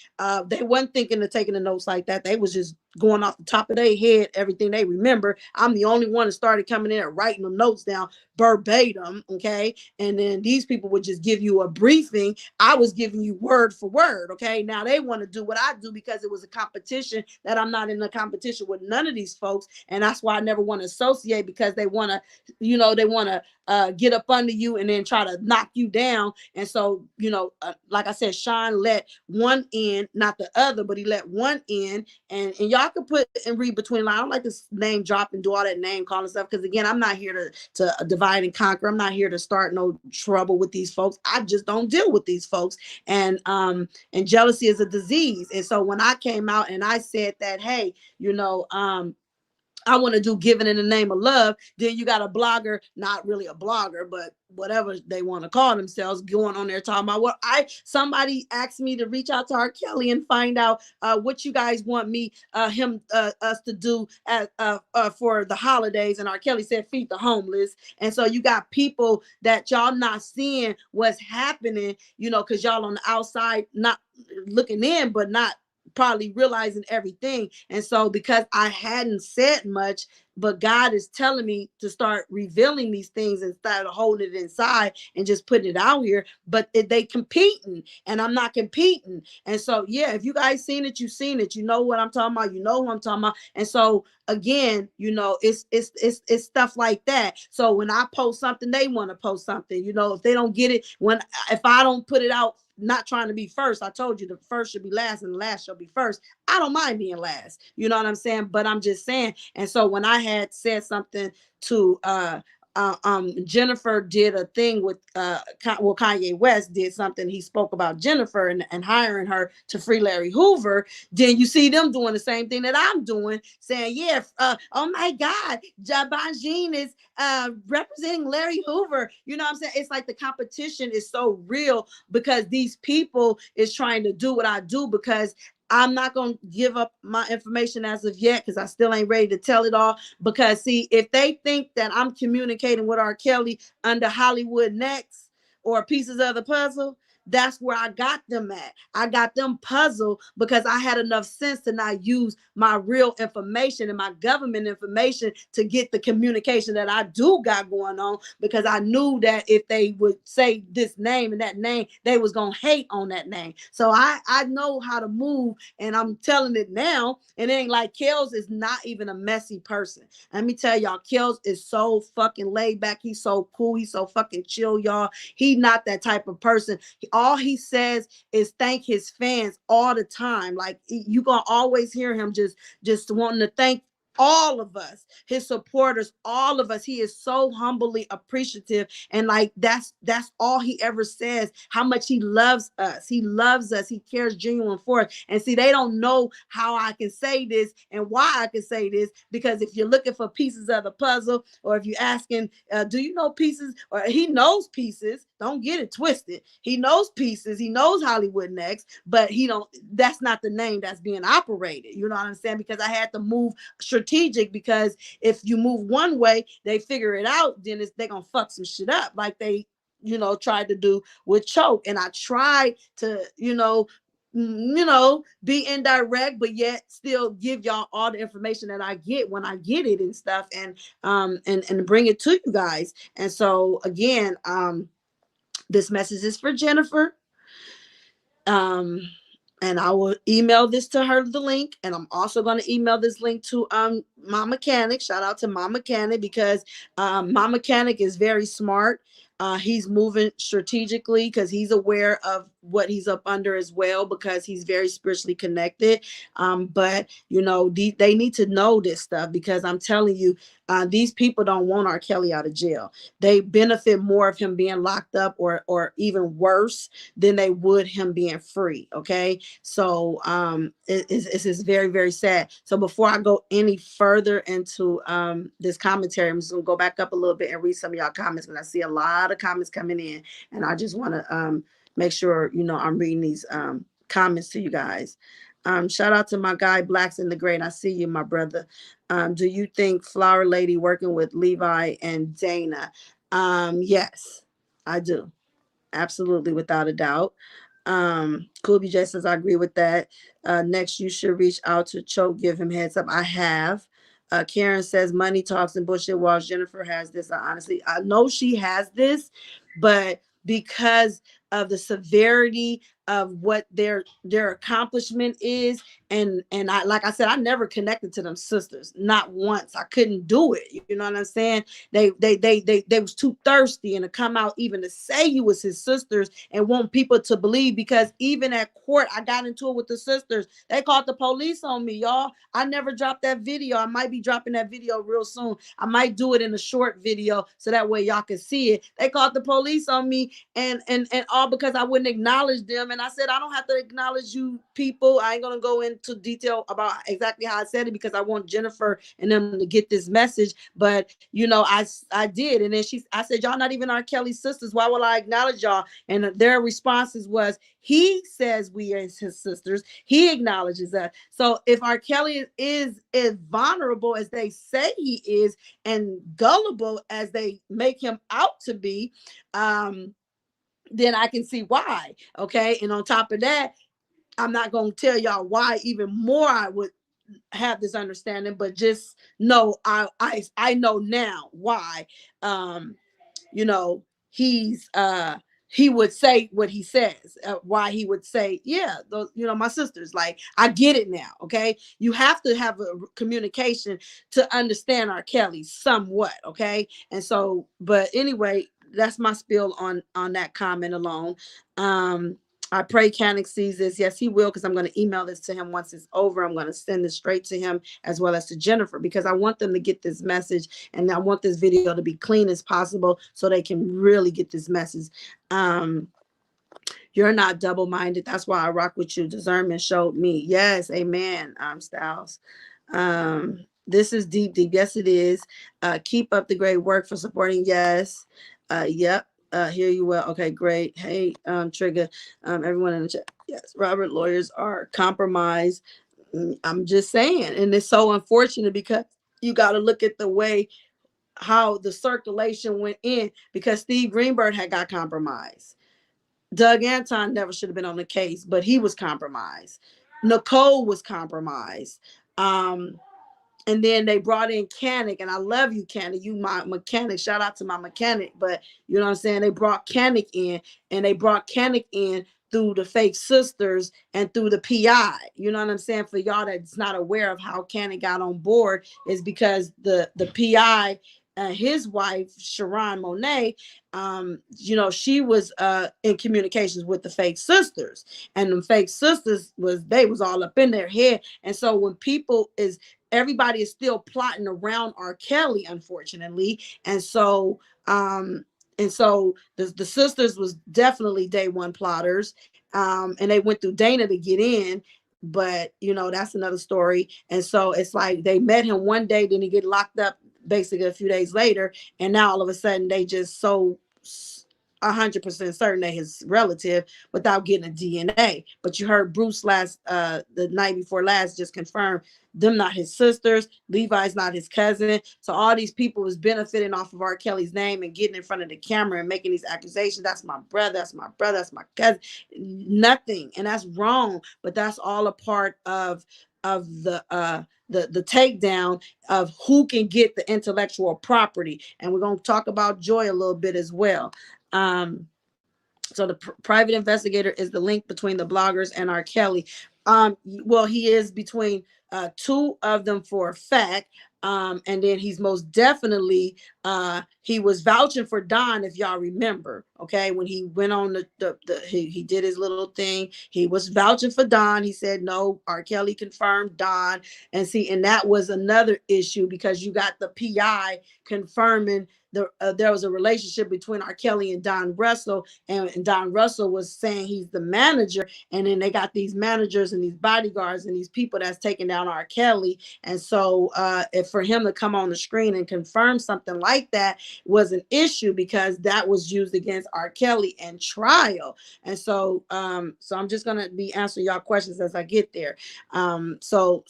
They weren't thinking of taking the notes like that. They was just going off the top of their head, everything they remember. I'm the only one that started coming in and writing the notes down verbatim, okay? And then these people would just give you a briefing. I was giving you word for word, okay? Now they want to do what I do because it was a competition that I'm not in a competition with none of these folks, and that's why I never want to associate, because they want to, they want to get get up under you and then try to knock you down. And so, like I said, Sean let one in, not the other, but he let one in. And y'all can put and read between lines. I don't like to name drop and do all that name calling stuff, because again, I'm not here to divide and conquer. I'm not here to start no trouble with these folks. I just don't deal with these folks. And jealousy is a disease. And so when I came out and I said that, hey, I want to do giving in the name of love, then you got a blogger, not really a blogger, but whatever they want to call themselves, going on there talking about somebody asked me to reach out to R. Kelly and find out what you guys want us to do for the holidays. And R. Kelly said, feed the homeless. And so you got people that y'all not seeing what's happening, because y'all on the outside, not looking in, but not probably realizing everything. And so because I hadn't said much, but God is telling me to start revealing these things instead of holding it inside and just putting it out here. But they competing and I'm not competing. And so, yeah, if you guys seen it, you seen it. You know what I'm talking about. You know who I'm talking about. And so again, it's stuff like that. So when I post something, they want to post something, if they don't get it, if I don't put it out, not trying to be first. I told you the first should be last and the last shall be first. I don't mind being last. You know what I'm saying? But I'm just saying. And so when I had said something to Jennifer did a thing with Kanye West did something. He spoke about Jennifer and hiring her to free Larry Hoover. Then you see them doing the same thing that I'm doing, saying, yeah, oh my God, Bonjean is representing Larry Hoover. You know what I'm saying? It's like the competition is so real because these people is trying to do what I do, because I'm not going to give up my information as of yet, because I still ain't ready to tell it all. Because, see, if they think that I'm communicating with R. Kelly under Hollywood Next or Pieces of the Puzzle, that's where I got them at. I got them puzzled because I had enough sense to not use my real information and my government information to get the communication that I do got going on, because I knew that if they would say this name and that name, they was going to hate on that name. So I know how to move, and I'm telling it now. And it ain't like Kels is not even a messy person. Let me tell y'all, Kels is so fucking laid back. He's so cool. He's so fucking chill, y'all. He not that type of person. All he says is thank his fans all the time. Like, you gonna always hear him just wanting to thank all of us, his supporters, all of us. He is so humbly appreciative, and like that's all he ever says, how much he loves us. He loves us. He cares genuine for us. And see, they don't know how I can say this and why I can say this, because if you're looking for pieces of the puzzle, or if you're asking, do you know Pieces? Or he knows Pieces. Don't get it twisted. He knows Pieces. He knows Hollywood Next, but that's not the name that's being operated. You know what I'm saying? Because I had to move strategic, because if you move one way, they figure it out, then they're gonna fuck some shit up, like they tried to do with Choke. And I tried to be indirect, but yet still give y'all all the information that I get when I get it and stuff, and bring it to you guys. And so again, this message is for Jennifer. And I will email this to her, the link. And I'm also going to email this link to my mechanic. Shout out to my mechanic, because my mechanic is very smart. He's moving strategically because he's aware of what he's up under as well, because he's very spiritually connected. But they need to know this stuff, because I'm telling you, these people don't want R. Kelly out of jail. They benefit more of him being locked up, or even worse than they would him being free. Okay, so it's just very, very sad. So before I go any further into this commentary, I'm just gonna go back up a little bit and read some of y'all comments, because I see a lot of comments coming in, and I just want to make sure I'm reading these comments to you guys. Shout out to my guy Blacks in the Great. I see you, my brother. Do you think Flower Lady working with Levi and Dana? Yes, I do. Absolutely, without a doubt. Cool BJ says I agree with that. Next, you should reach out to Choke, give him heads up. I have. Karen says money talks and bullshit walls. Jennifer has this. I know she has this, but because of the severity of what their accomplishment is. And I, like I said, I never connected to them sisters, not once. I couldn't do it. You know what I'm saying? They was too thirsty, and to come out even to say you was his sisters and want people to believe, because even at court I got into it with the sisters. They called the police on me, y'all. I never dropped that video. I might be dropping that video real soon. I might do it in a short video so that way y'all can see it. They called the police on me, and all because I wouldn't acknowledge them. And I said, I don't have to acknowledge you people. I ain't gonna go into detail about exactly how I said it, because I want Jennifer and them to get this message. But you know, I did. And then I said, y'all not even R. Kelly's sisters. Why will I acknowledge y'all? And their responses was, he says we are his sisters. He acknowledges that. So if R. Kelly is as vulnerable as they say he is, and gullible as they make him out to be, then I can see why. Okay. And on top of that, I'm not going to tell y'all why even more I would have this understanding, but just know I know now why. You know, he would say what he says, why he would say, yeah, those, you know, my sisters. Like, I get it now. Okay, you have to have a communication to understand R. Kelly somewhat. Okay, and so, but anyway, that's my spill on that comment alone. I pray Canick sees this. Yes, he will, because I'm going to email this to him once it's over. I'm going to send this straight to him as well as to Jennifer, because I want them to get this message, and I want this video to be clean as possible so they can really get this message. You're not double-minded. That's why I rock with you. Discernment showed me. Yes, amen. Styles. This is deep. Yes, it is. Keep up the great work for supporting. Yes. Yep. Hear you well. Okay, great. Hey, Trigger. Everyone in the chat. Yes, Robert, lawyers are compromised. I'm just saying, and it's so unfortunate, because you got to look at the way how the circulation went in, because Steve Greenberg had got compromised. Doug Anton never should have been on the case, but he was compromised. Nicole was compromised. And then they brought in Canick, and I love you, Canick. You my mechanic. Shout out to my mechanic. But you know what I'm saying? They brought Canick in, and they brought Canick in through the fake sisters and through the PI. You know what I'm saying? For y'all that's not aware of how Canick got on board, is because the PI, his wife, Sharon Monet, you know, she was in communications with the fake sisters, and the fake sisters was all up in their head. And so when everybody is still plotting around R. Kelly, unfortunately. And so the sisters was definitely day one plotters. And they went through Dana to get in, but you know, that's another story. And so it's like they met him one day, then he get locked up basically a few days later, and now all of a sudden they just so 100% certain that his relative without getting a DNA. But you heard Bruce the night before last just confirmed them not his sisters. Levi's not his cousin. So all these people was benefiting off of R. Kelly's name and getting in front of the camera and making these accusations. That's my brother. That's my brother. That's my cousin. Nothing, and that's wrong. But that's all a part of the takedown of who can get the intellectual property. And we're going to talk about Joy a little bit as well. So the private investigator is the link between the bloggers and R. Kelly. Well, he is between two of them for a fact. And then he's most definitely he was vouching for Don, if y'all remember. Okay, when he went on he did his little thing. He was vouching for Don. He said no, R. Kelly confirmed Don. And see, and that was another issue, because you got the PI confirming there was a relationship between R. Kelly and Don Russell, and Don Russell was saying he's the manager, and then they got these managers and these bodyguards and these people that's taking down R. Kelly. And so if for him to come on the screen and confirm something like that was an issue, because that was used against R. Kelly in trial. And so so I'm just gonna be answering y'all questions as I get there. So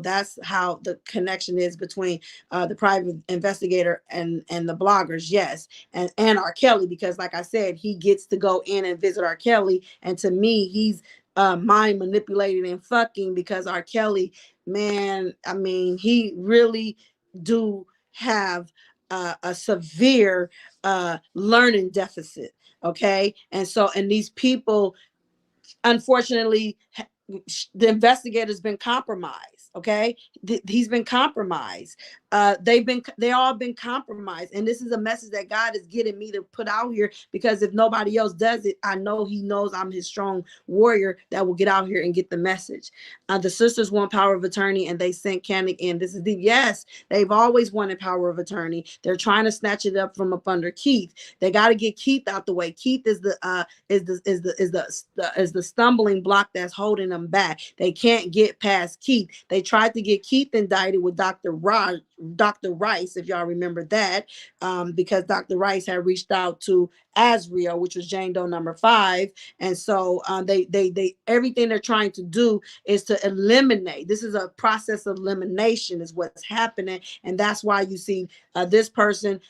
that's how the connection is between the private investigator and the bloggers. Yes. And R. Kelly, because like I said, he gets to go in and visit R. Kelly, and to me he's mind manipulating and fucking, because R. Kelly, man, I mean, he really do have a severe learning deficit. Okay. And so, and these people, unfortunately, the investigator's been compromised. Okay. He's been compromised. They all been compromised. And this is a message that God is getting me to put out here, because if nobody else does it, I know he knows I'm his strong warrior that will get out here and get the message. The sisters want power of attorney, and they sent Cannick in. This is deep. Yes, they've always wanted power of attorney. They're trying to snatch it up from up under Keith. They got to get Keith out the way. Keith is the stumbling block that's holding them back. They can't get past Keith. They tried to get Keith indicted with Dr. Rice, if y'all remember that, because Dr. Rice had reached out to Azriel, which was Jane Doe number 5, and so they everything they're trying to do is to eliminate. This is a process of elimination, is what's happening, and that's why you see this person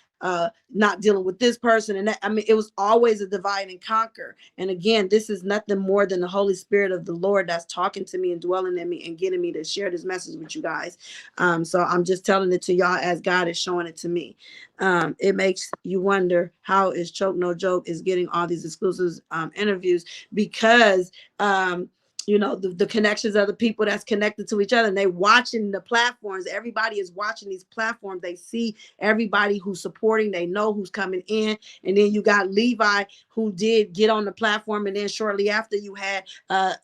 not dealing with this person. And that, I mean, it was always a divide and conquer. And again, this is nothing more than the Holy Spirit of the Lord that's talking to me and dwelling in me and getting me to share this message with you guys. So I'm just telling it to y'all as God is showing it to me. It makes you wonder how is Choke No Joke is getting all these exclusive interviews, because you know, the connections of the people that's connected to each other, and they watching the platforms. Everybody is watching these platforms. They see everybody who's supporting. They know who's coming in. And then you got Levi, who did get on the platform, and then shortly after you had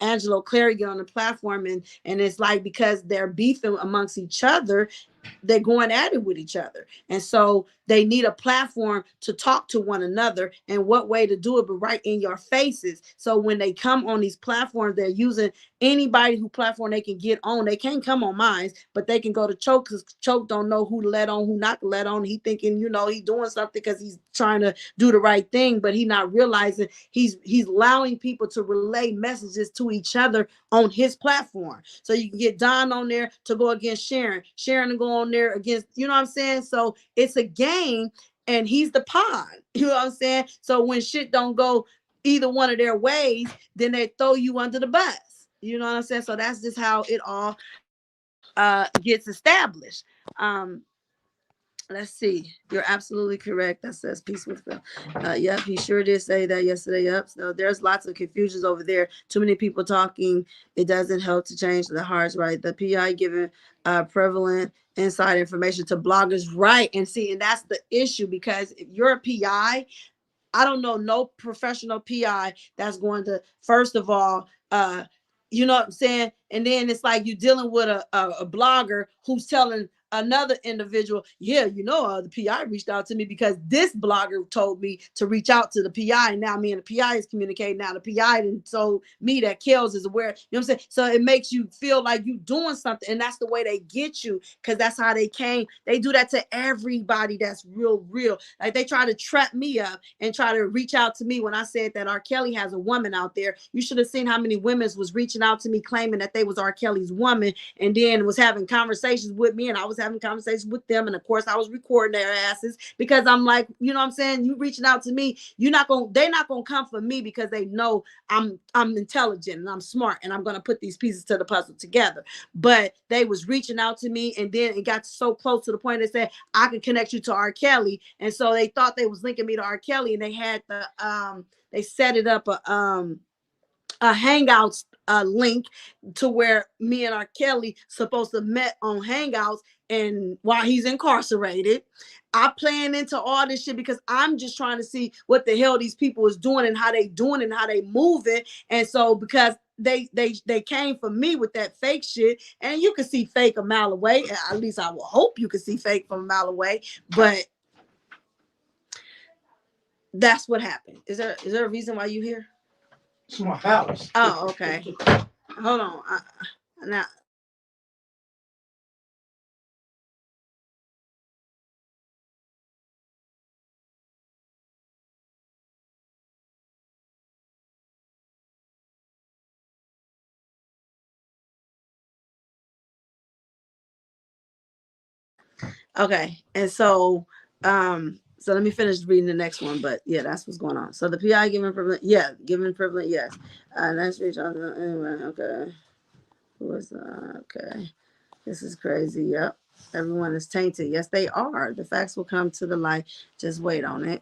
Angelo Clary get on the platform, and it's like, because they're beefing amongst each other, they're going at it with each other. And so they need a platform to talk to one another. And what way to do it but right in your faces? So when they come on these platforms, they're using anybody who platform they can get on. They can't come on mine, but they can go to Choke, because Choke don't know who to let on, who not to let on. He thinking, you know, he doing something because he's trying to do the right thing, but he not realizing he's allowing people to relay messages to each other on his platform. So you can get Don on there to go against Sharon to go on there against, you know what I'm saying? So it's a game, and he's the pawn, you know what I'm saying? So when shit don't go either one of their ways, then they throw you under the bus. You know what I'm saying? So that's just how it all gets established. Let's see. You're absolutely correct. That says peace with them. Yep, he sure did say that yesterday. Yep. So there's lots of confusions over there. Too many people talking. It doesn't help to change the hearts, right? The PI giving prevalent inside information to bloggers, right? And see, and that's the issue, because if you're a PI, I don't know no professional PI that's going to, first of all, you know what I'm saying? And then it's like you dealing with a blogger who's telling another individual, yeah, you know, the PI reached out to me because this blogger told me to reach out to the PI. And now me and the PI is communicating. Now the PI didn't told me that Kells is aware. You know what I'm saying? So it makes you feel like you doing something. And that's the way they get you, because that's how they came. They do that to everybody that's real. Like they try to trap me up and try to reach out to me when I said that R. Kelly has a woman out there. You should have seen how many women was reaching out to me claiming that they was R. Kelly's woman, and then was having conversations with me, and I was having conversations with them. And of course I was recording their asses, because I'm like, you know what I'm saying? You reaching out to me, they're not gonna come for me, because they know I'm intelligent and I'm smart, and I'm gonna put these pieces to the puzzle together. But they was reaching out to me, and then it got so close to the point they said, I can connect you to R. Kelly. And so they thought they was linking me to R. Kelly, and they had they set it up a Hangouts link to where me and R. Kelly supposed to met on Hangouts, and while he's incarcerated. I plan into all this shit because I'm just trying to see what the hell these people is doing, and how they doing, and how they moving. And so because they came for me with that fake shit, and you can see fake a mile away. At least I will hope you can see fake from a mile away. But that's what happened. Is there a reason why you here? It's my house. Oh, okay. Hold on. Now. Okay. And so so let me finish reading the next one, but yeah, that's what's going on. So the PI giving privilege, giving privilege, yes. Let's reach out anyway. Okay. Who was okay. This is crazy. Yep. Everyone is tainted. Yes, they are. The facts will come to the light. Just wait on it.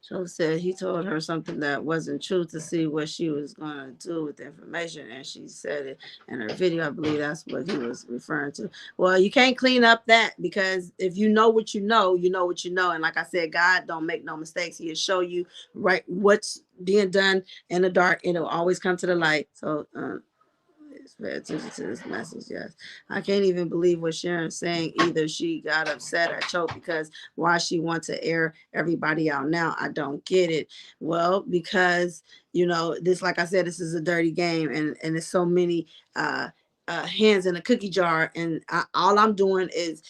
So said he told her something that wasn't true to see what she was going to do with the information, and she said it in her video. I believe that's what he was referring to. Well, you can't clean up that, because if you know what you know, you know what you know. And like I said, God don't make no mistakes. He'll show you right what's being done in the dark, and it'll always come to the light. So pay attention to this message. Yes, I can't even believe what Sharon's saying either. She got upset or choked because why she wants to air everybody out now. I don't get it. Well, because this, like I said, this is a dirty game, and there's so many hands in a cookie jar, and all I'm doing is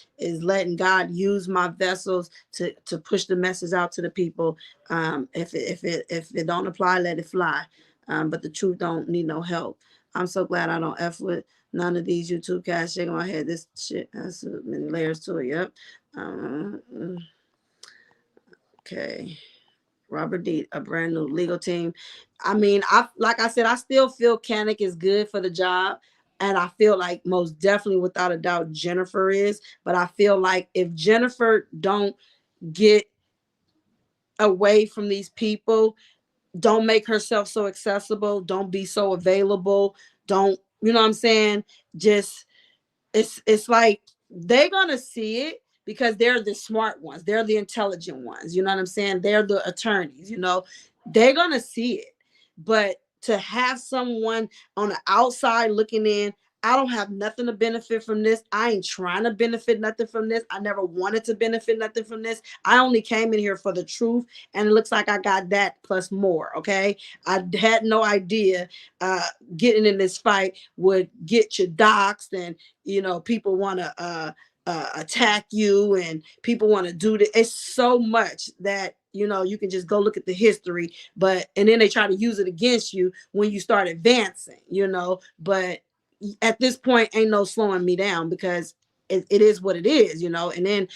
letting God use my vessels to push the message out to the people. If it don't apply, let it fly. But the truth don't need no help. I'm so glad I don't F with none of these YouTube cats shaking my head. This shit has so many layers to it. Yep. Okay. Robert D, a brand new legal team. I mean, like I said, I still feel Kanik is good for the job. And I feel like most definitely, without a doubt, Jennifer is. But I feel like if Jennifer don't get away from these people, don't make herself so accessible, don't be so available, don't, you know what I'm saying? Just it's like they're gonna see it because they're the smart ones, they're the intelligent ones, you know what I'm saying? They're the attorneys, they're gonna see it. But to have someone on the outside looking in, I don't have nothing to benefit from this. I ain't trying to benefit nothing from this. I never wanted to benefit nothing from this. I only came in here for the truth, and it looks like I got that plus more. Okay, I had no idea getting in this fight would get you doxxed, and people want to attack you, and people want to do this. It's so much that you can just go look at the history, and then they try to use it against you when you start advancing. But at this point, ain't no slowing me down, because it is what it is. And then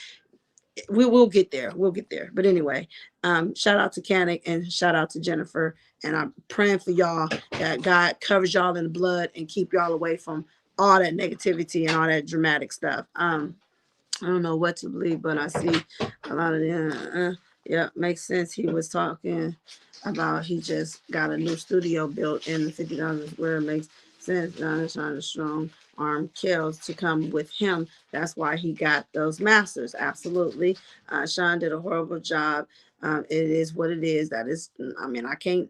we will get there. We'll get there. But anyway, shout out to Kanik and shout out to Jennifer. And I'm praying for y'all that God covers y'all in the blood and keep y'all away from all that negativity and all that dramatic stuff. I don't know what to believe, but I see a lot of yeah, makes sense. He was talking about he just got a new studio built in the 50,000 square. Makes sense. John is trying to strong arm Kells to come with him. That's why he got those masters. Absolutely. Sean did a horrible job. It is what it is. That is, I mean, I can't,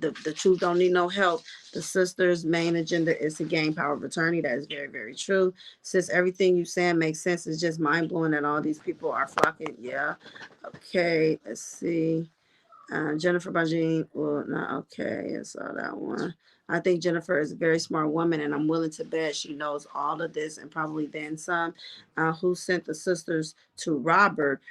the truth don't need no help. The sister's main agenda is to gain power of attorney. That is very, very true. Since everything you saying makes sense, it's just mind blowing that all these people are flocking. Yeah. Okay. Let's see. Jennifer Bonjean. Well, no. Okay. I saw that one. I think Jennifer is a very smart woman, and I'm willing to bet she knows all of this and probably then some. Who sent the sisters to Robert?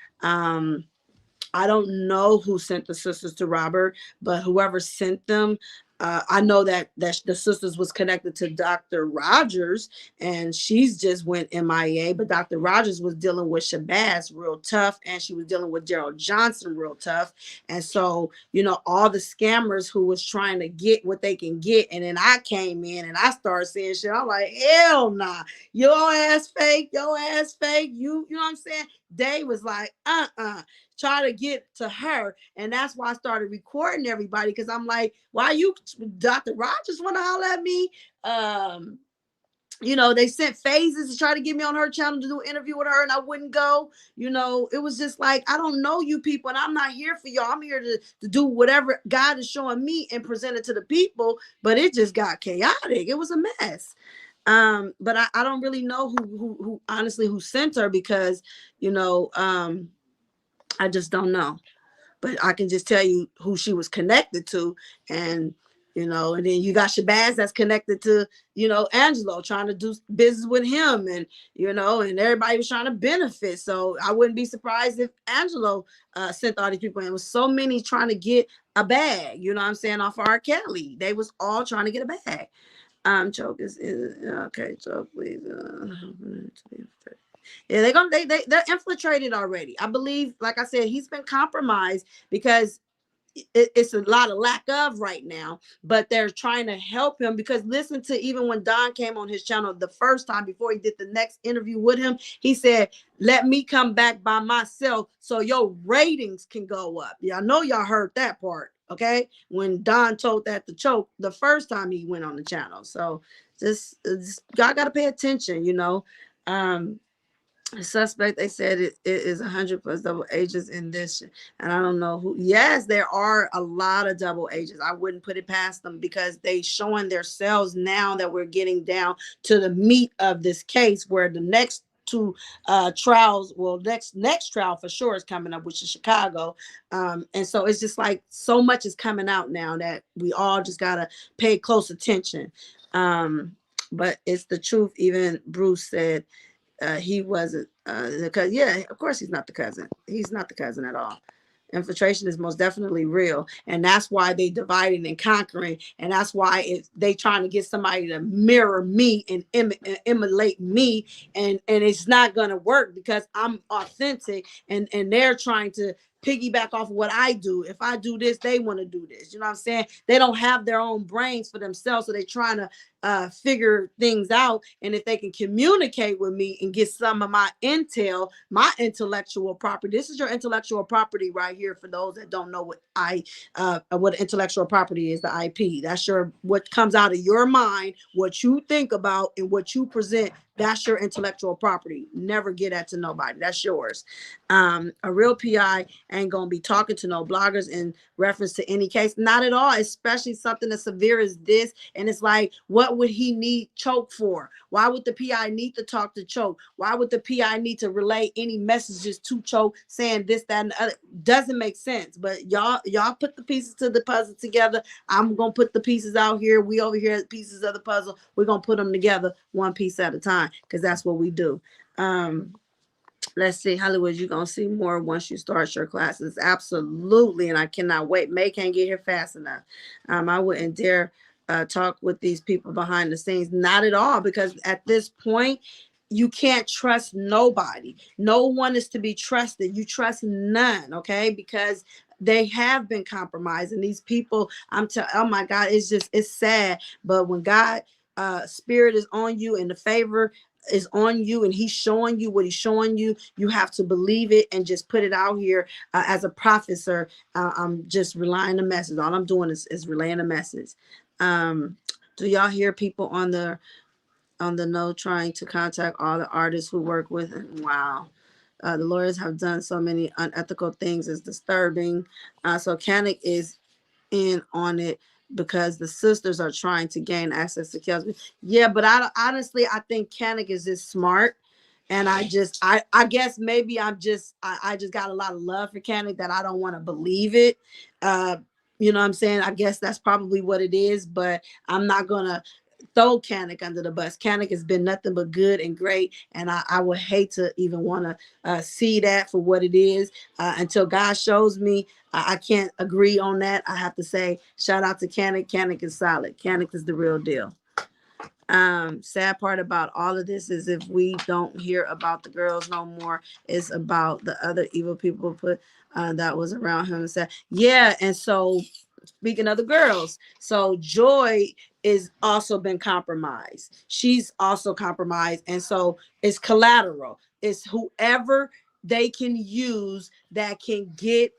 I don't know who sent the sisters to Robert, but whoever sent them, I know that the sisters was connected to Dr. Rogers, and she's just went MIA. But Dr. Rogers was dealing with Shabazz real tough, and she was dealing with Gerald Johnson real tough. And so, all the scammers who was trying to get what they can get, and then I came in and I started seeing shit. I'm like, hell nah, your ass fake, your ass fake. You know what I'm saying? They was like, try to get to her. And that's why I started recording everybody, because I'm like, why you, Dr. Rogers, want to holler at me? They sent phases to try to get me on her channel to do an interview with her, and I wouldn't go. It was just like, I don't know you people, and I'm not here for y'all. I'm here to do whatever God is showing me and present it to the people. But it just got chaotic. It was a mess. But I don't really know who honestly who sent her, because I just don't know. But I can just tell you who she was connected to. And and then you got Shabazz that's connected to, Angelo, trying to do business with him, and and everybody was trying to benefit. So I wouldn't be surprised if Angelo sent all these people. And it was so many trying to get a bag, you know what I'm saying, off R. Kelly. They was all trying to get a bag. Choke is okay, choke, please. Yeah, they're infiltrated already. I believe, like I said, he's been compromised, because it's a lot of lack of right now, but they're trying to help him, because listen to, even when Don came on his channel the first time before he did the next interview with him, he said, let me come back by myself so your ratings can go up. Y'all know, y'all heard that part, okay, when Don told that to Choke the first time he went on the channel. So just y'all got to pay attention, you know. Suspect, they said it is 100 plus double agents in this, and I don't know who. Yes, there are a lot of double agents. I wouldn't put it past them, because they showing themselves now that we're getting down to the meat of this case, where the next two trials, well, next trial for sure is coming up, which is Chicago. And so it's just like so much is coming out now that we all just gotta pay close attention. But it's the truth. Even Bruce said he wasn't because, yeah, of course he's not the cousin. He's not the cousin at all. Infiltration is most definitely real, and that's why they dividing and conquering, and that's why they trying to get somebody to mirror me and emulate me, and it's not gonna work, because I'm authentic, and they're trying to piggyback off of what I do. If I do this, they want to do this. You know what I'm saying? They don't have their own brains for themselves, so they're trying to figure things out. And if they can communicate with me and get some of my intel, my intellectual property. This is your intellectual property right here. For those that don't know what intellectual property is, the IP. That's what comes out of your mind, what you think about, and what you present. That's your intellectual property. Never get that to nobody. That's yours. A real PI ain't gonna be talking to no bloggers in reference to any case. Not at all, especially something as severe as this. And it's like, what would he need Choke for? Why would the PI need to talk to Choke? Why would the PI need to relay any messages to Choke saying this, that, and the other? Doesn't make sense. But y'all put the pieces to the puzzle together. I'm gonna put the pieces out here. We over here at pieces of the puzzle. We're gonna put them together one piece at a time, because that's what we do. Let's see, Hollywood, you're going to see more once you start your classes. Absolutely. And I cannot wait. May can't get here fast enough. I wouldn't dare talk with these people behind the scenes. Not at all, because at this point, you can't trust nobody. No one is to be trusted. You trust none, okay? Because they have been compromised. And these people, oh my God, it's sad. But when God spirit is on you and the favor is on you, and he's showing you what he's showing you, you have to believe it and just put it out here. As a prophet, sir, I'm just relaying the message. All I'm doing is relaying the message. Do y'all hear people on the note trying to contact all the artists who work with it? Wow. The lawyers have done so many unethical things. It's disturbing. So Kanik is in on it, because the sisters are trying to gain access to Kelsey. Yeah, but honestly, I think Kanik is just smart. And I guess maybe I just got a lot of love for Kanik that I don't want to believe it. You know what I'm saying? I guess that's probably what it is, but I'm not going to throw Kanik under the bus. Kanik has been nothing but good and great, and I would hate to even want to see that for what it is until God shows me. I can't agree on that. I have to say, shout out to Kanik. Kanik is solid. Kanik is the real deal. Sad part about all of this is if we don't hear about the girls no more, it's about the other evil people that was around him and said, yeah. And so, speaking of the girls, so Joy is also been compromised. She's also compromised. And so it's collateral. It's whoever they can use that can get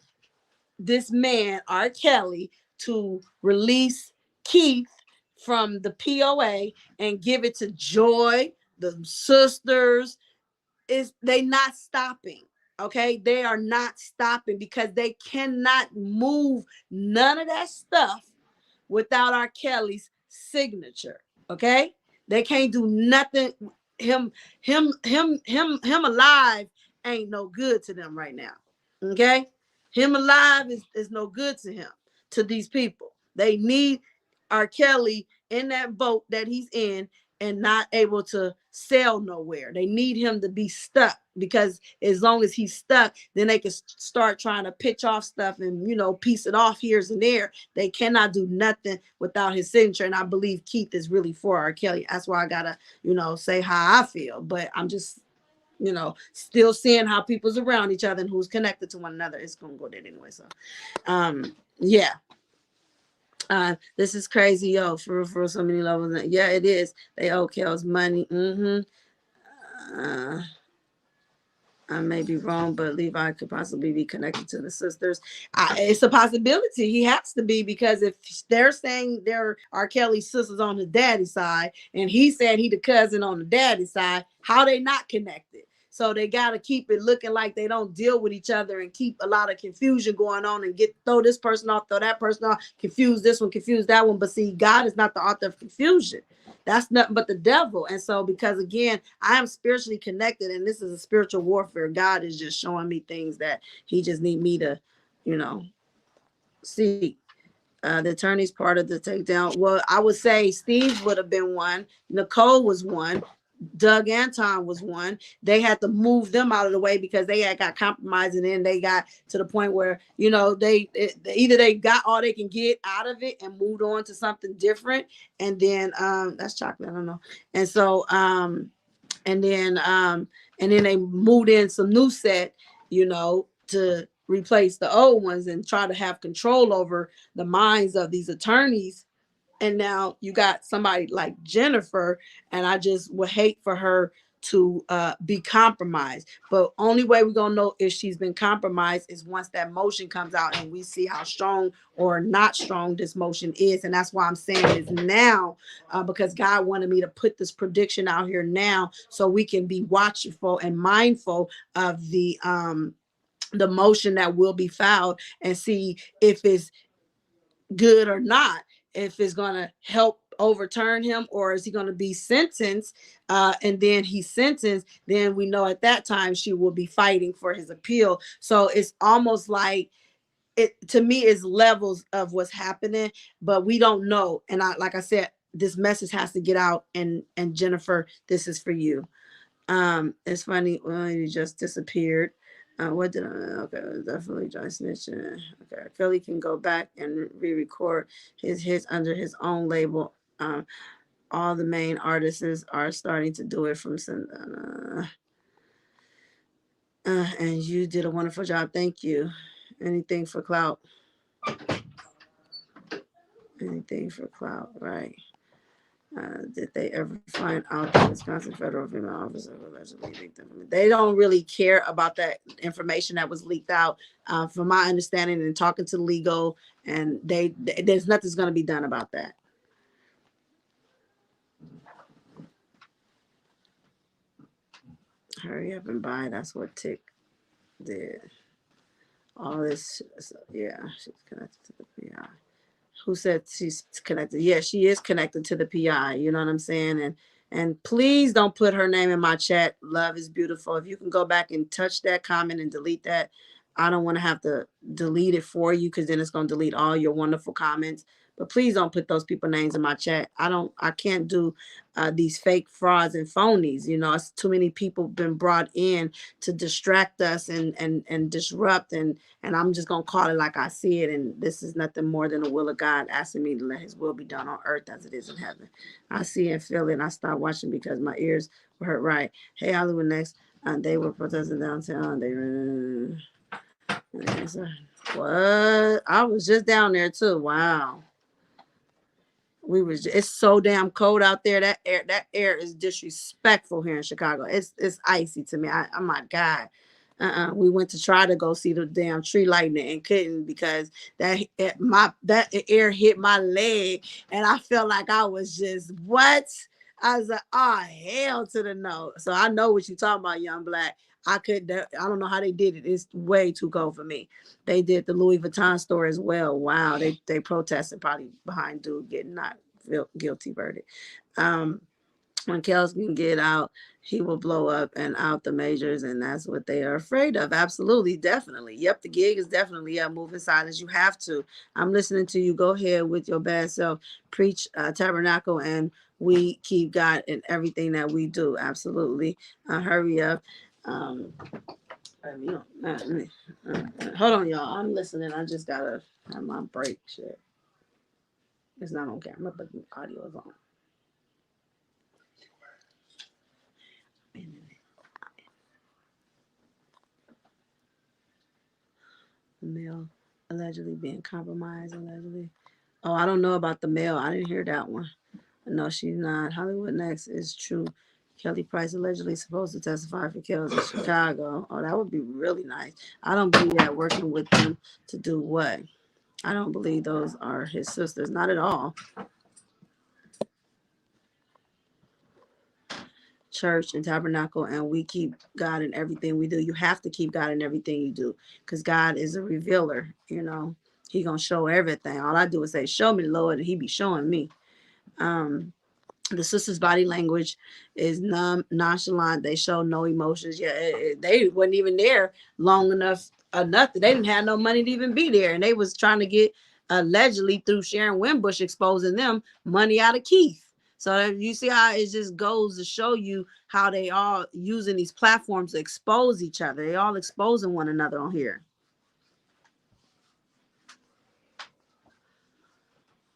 this man, R. Kelly, to release Keith from the POA and give it to Joy, the sisters. They not stopping. Okay, they are not stopping, because they cannot move none of that stuff without R. Kelly's signature. Okay, they can't do nothing. Him alive ain't no good to them right now. Okay, him alive is no good to him, to these people. They need R. Kelly in that boat that he's in and not able to sail nowhere. They need him to be stuck, because as long as he's stuck, then they can start trying to pitch off stuff and, piece it off here and there. They cannot do nothing without his signature. And I believe Keith is really for R. Kelly. That's why I gotta, say how I feel. But I'm just you know, still seeing how people's around each other and who's connected to one another. It's gonna go there anyway. So yeah. This is crazy, yo, for so many levels. Yeah, it is. They owe Kel's money. I may be wrong, but Levi could possibly be connected to the sisters. It's a possibility. He has to be, because if they're saying there are Kelly's sisters on his daddy's side, and he said he the cousin on the daddy's side, how they not connected? So they got to keep it looking like they don't deal with each other and keep a lot of confusion going on and throw this person off, throw that person off, confuse this one, confuse that one. But see, God is not the author of confusion. That's nothing but the devil. And so, because again, I am spiritually connected, and this is a spiritual warfare. God is just showing me things that he just need me to, you know, see. The attorney's part of the takedown. Well, I would say Steve would have been one. Nicole was one. Doug Anton was one. They had to move them out of the way because they had got compromised, and then they got to the point where, you know, either they got all they can get out of it and moved on to something different, and then that's chocolate, I don't know. And so and then they moved in some new set, you know, to replace the old ones and try to have control over the minds of these attorneys. And now you got somebody like Jennifer, and I just would hate for her to be compromised. But only way we're gonna know if she's been compromised is once that motion comes out and we see how strong or not strong this motion is. And that's why I'm saying is now, because God wanted me to put this prediction out here now, so we can be watchful and mindful of the motion that will be filed, and see if it's good or not, if it's going to help overturn him, or is he going to be sentenced, and then he's sentenced, then we know at that time she will be fighting for his appeal. So it's almost like, it to me is levels of what's happening, but we don't know. And like I said, this message has to get out, and Jennifer, this is for you. It's funny, well, you just disappeared. What did I? Okay, definitely Joy snitching. Okay, Philly can go back and re-record his hits under his own label. All the main artists are starting to do it from some. And you did a wonderful job. Thank you. Anything for clout. Anything for clout, right? Did they ever find out the Wisconsin federal female officer allegedly leaked information? They don't really care about that information that was leaked out, from my understanding and talking to legal, and there's nothing's going to be done about that. Hurry up and buy. That's what Tick did. All this, yeah, she's connected to the PI. Who said she's connected? Yeah, she is connected to the PI. You know what I'm saying? And please don't put her name in my chat. Love is beautiful. If you can go back and touch that comment and delete that, I don't want to have to delete it for you, because then it's going to delete all your wonderful comments. But please don't put those people names in my chat. I can't do these fake frauds and phonies. You know, it's too many people been brought in to distract us and disrupt, and I'm just gonna call it like I see it. And this is nothing more than the will of God asking me to let His will be done on earth as it is in heaven. I see and feel it, and I stopped watching because my ears were hurt. Right? Hey, Hollywood Next. They were protesting downtown. What? I was just down there too. Wow. It's so damn cold out there. That air is disrespectful here in Chicago. It's icy to me. Oh my God. We went to try to go see the damn tree lightning and couldn't, because that air hit my leg, and I felt like I was just what? I was like, oh, hell to the no. So I know what you're talking about, Young Black. I don't know how they did it. It's way too cold for me. They did the Louis Vuitton store as well. Wow, they protested probably behind dude getting not guilty verdict. When Kels can get out, he will blow up and out the majors, and that's what they are afraid of. Absolutely, definitely. Yep, the gig is definitely moving silence. You have to. I'm listening to you. Go ahead with your bad self. Preach tabernacle, and we keep God in everything that we do. Absolutely. Hurry up. Hold on, y'all. I'm listening. I just gotta have my break. Shit, it's not on camera, but the audio is on. Mail allegedly being compromised. Allegedly. Oh, I don't know about the mail. I didn't hear that one. No, she's not. Hollywood Next is true. Kelly Price allegedly supposed to testify for kills in Chicago. Oh, that would be really nice. I don't believe that working with them to do what? I don't believe those are his sisters. Not at all. Church and tabernacle, and we keep God in everything we do. You have to keep God in everything you do, because God is a revealer. He gonna show everything. All I do is say, "Show me, Lord," and He be showing me. Um, the sister's body language is nonchalant. They show no emotions. Yeah, they wasn't even there long enough. Nothing. They didn't have no money to even be there, and they was trying to get allegedly through Sharon Wimbush exposing them money out of Keith. So you see how it just goes to show you how they all using these platforms to expose each other. They all exposing one another on here.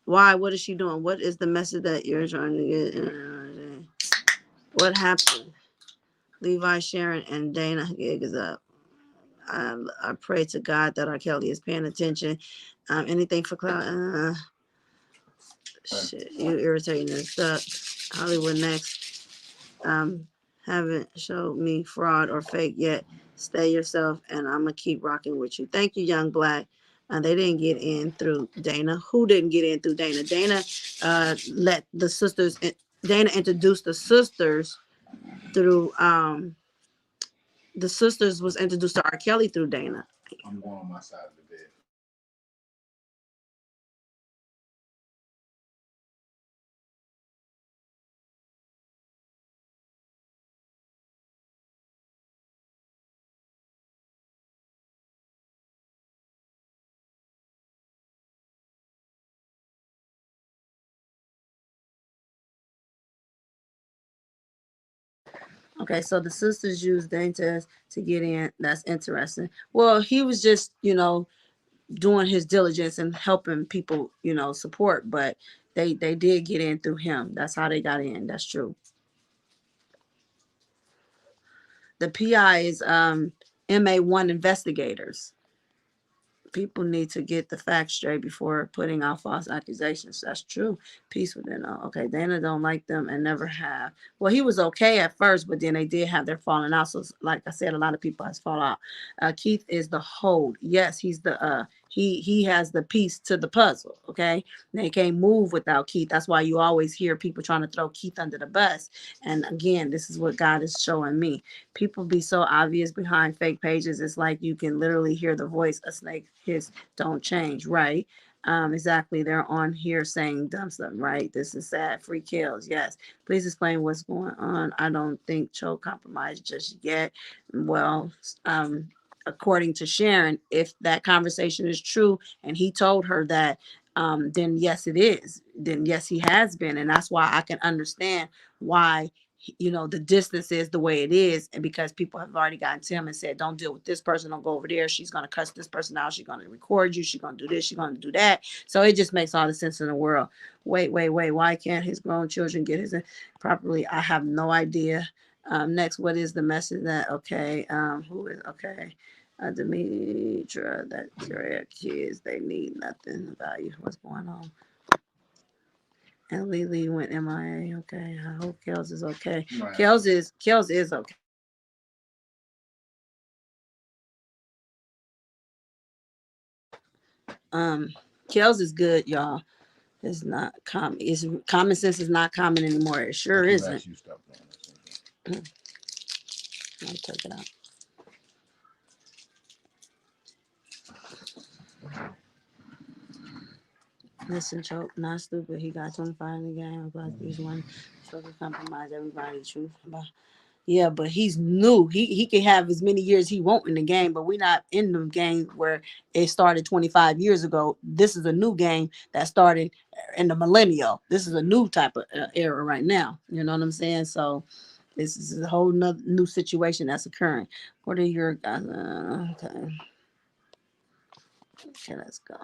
Why? What is she doing? What is the message that you're trying to get? What happened? Levi, Sharon, and Dana gig is up. I pray to God that R. Kelly is paying attention. Anything for cloud? Shit, you irritating and stuck. Hollywood Next. Haven't showed me fraud or fake yet. Stay yourself, and I'm gonna keep rocking with you. Thank you, Young Black. They didn't get in through Dana. Who didn't get in through Dana? Dana let the sisters. Dana introduced the sisters through the sisters was introduced to R. Kelly through Dana. I'm going on my side of the bed. Okay, so the sisters used Dantes to get in. That's interesting. Well, he was just, doing his diligence and helping people, support, but they did get in through him. That's how they got in. That's true. The PI is MA1 investigators. People need to get the facts straight before putting out false accusations. That's true. Peace within all. Okay, Dana don't like them and never have. Well, he was okay at first, but then they did have their falling out. So, like I said, a lot of people has fallen out. Keith is the hold. Yes, he's the he has the piece to the puzzle. Okay, they can't move without Keith. That's why you always hear people trying to throw Keith under the bus. And again, this is what God is showing me. People be so obvious behind fake pages. It's like you can literally hear the voice. A snake hiss, don't change, right? Exactly. They're on here saying dumb stuff, right? This is sad. Free kills, yes. Please explain what's going on. I don't think Cho compromised just yet. Well, according to Sharon, if that conversation is true and he told her that, then yes, it is. Then yes, he has been, and that's why I can understand why the distance is the way it is, and because people have already gotten to him and said, don't deal with this person, don't go over there, she's going to cuss this person out, she's going to record you, she's going to do this, she's going to do that. So it just makes all the sense in the world. Wait, why can't his grown children get his properly? I have no idea. Next, what is the message that who is Demetra, that their kids, they need nothing value. What's going on? And Lily went MIA. Okay, I hope Kels is okay. Right. Kels is okay. Um, Kels is good, y'all. It's not common. It's common sense is not common anymore. It sure isn't. I'll take it out. Listen, Choke, not stupid. He got 25 in the game. Plus, he's one. So to compromise everybody. Truth about. Yeah, but he's new. He can have as many years he want in the game, but we're not in the game where it started 25 years ago. This is a new game that started in the millennial. This is a new type of era right now. You know what I'm saying? So this is a whole new situation that's occurring. What are your guys? Okay, let's go.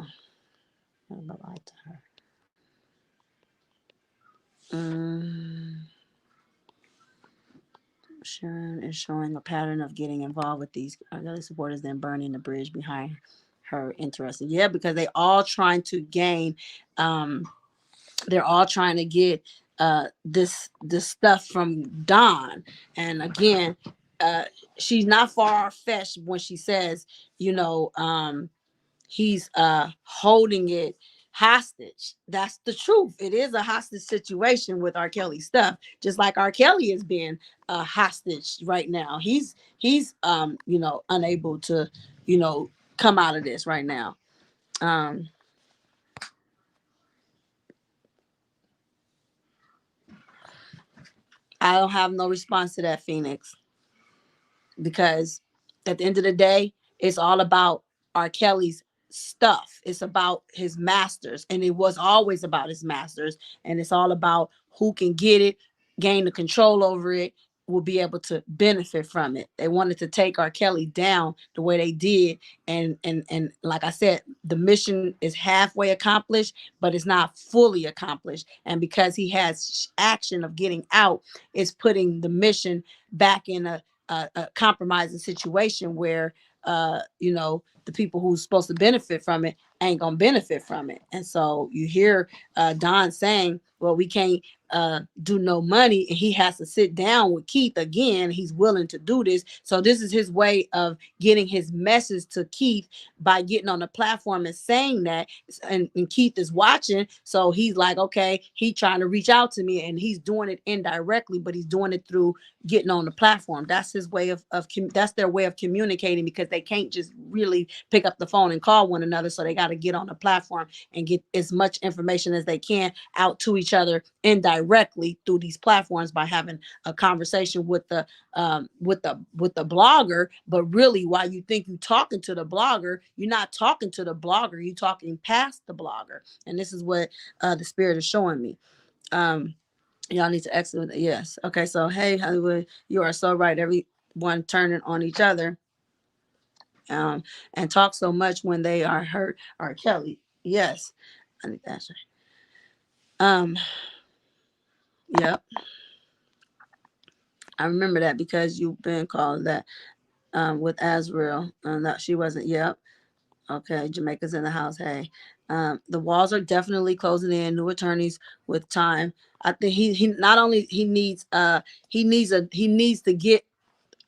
Bye-bye to her. Sharon is showing a pattern of getting involved with these supporters, then burning the bridge behind her interested. Yeah, because they all trying to gain, they're all trying to get this stuff from Don. And again, uh she's not far fetched when she says, you know, he's holding it hostage. That's the truth. It is a hostage situation with R. Kelly stuff, just like R. Kelly is being hostage right now. He's you know, unable to, you know, come out of this right now. um I don't have no response to that, Phoenix, because at the end of the day, it's all about R. Kelly's stuff. It's about his masters, and it was always about his masters, and it's all about who can get it, gain the control over it, will be able to benefit from it. They wanted to take R. Kelly down the way they did, and like I said, the mission is halfway accomplished, but it's not fully accomplished. And because he has action of getting out, it's putting the mission back in a compromising situation where you know, the people who's supposed to benefit from it ain't gonna benefit from it. And so you hear Don saying, well, we can't do no money, and he has to sit down with Keith again. He's willing to do this. So this is his way of getting his message to Keith by getting on the platform and saying that. And Keith is watching, so he's like, okay, he trying to reach out to me, and he's doing it indirectly, but he's doing it through getting on the platform. That's his way of that's their way of communicating, because they can't just really pick up the phone and call one another. So they got to get on the platform and get as much information as they can out to each other indirectly through these platforms by having a conversation with the blogger. But really, while you think you're talking to the blogger, you're not talking to the blogger, you're talking past the blogger. And this is what the spirit is showing me. Y'all need to exit. Yes. Okay. So, hey, Hollywood, you are so right. Everyone turning on each other, and talk so much when they are hurt. R. Kelly. Yes. I need that. Um. Yep. I remember that because you've been called that with Azrael. That she wasn't. Yep. Okay. Jamaica's in the house. Hey. The walls are definitely closing in. New attorneys with time. I think he not only he needs to get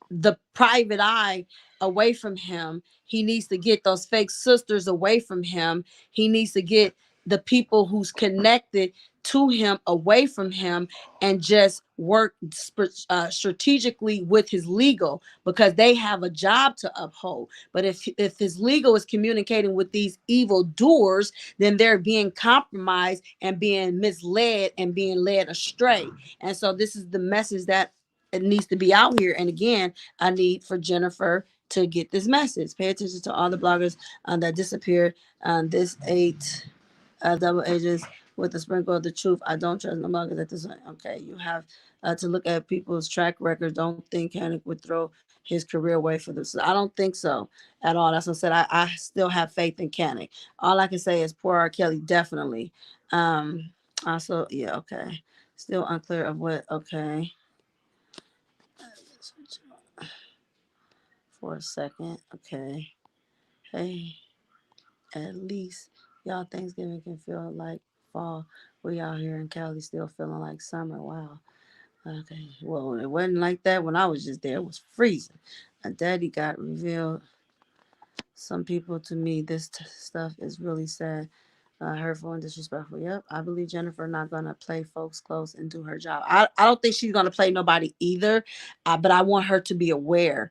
the private eye away from him. He needs to get those fake sisters away from him. He needs to get the people who's connected to him away from him, and just work strategically with his legal, because they have a job to uphold. But if his legal is communicating with these evil doers, then they're being compromised and being misled and being led astray. And so this is the message that it needs to be out here. And again, I need for Jennifer to get this message. Pay attention to all the bloggers that disappeared. This eight double agents with a sprinkle of the truth. I don't trust no bloggers at this point. Okay, you have to look at people's track records. Don't think Hennick would throw his career away for this. I don't think so at all. That's what I said. I still have faith in Kanik. All I can say is poor R. Kelly, definitely. Also, yeah, okay. Still unclear of what, okay. For a second. Okay. Hey, at least y'all Thanksgiving can feel like fall. We out here in Cali still feeling like summer. Wow. Okay. Well, it wasn't like that when I was just there. It was freezing. Daddy got revealed. Some people, to me, this stuff is really sad. Hurtful and disrespectful. Yep. I believe Jennifer not gonna play folks close and do her job. I don't think she's gonna play nobody either. But I want her to be aware,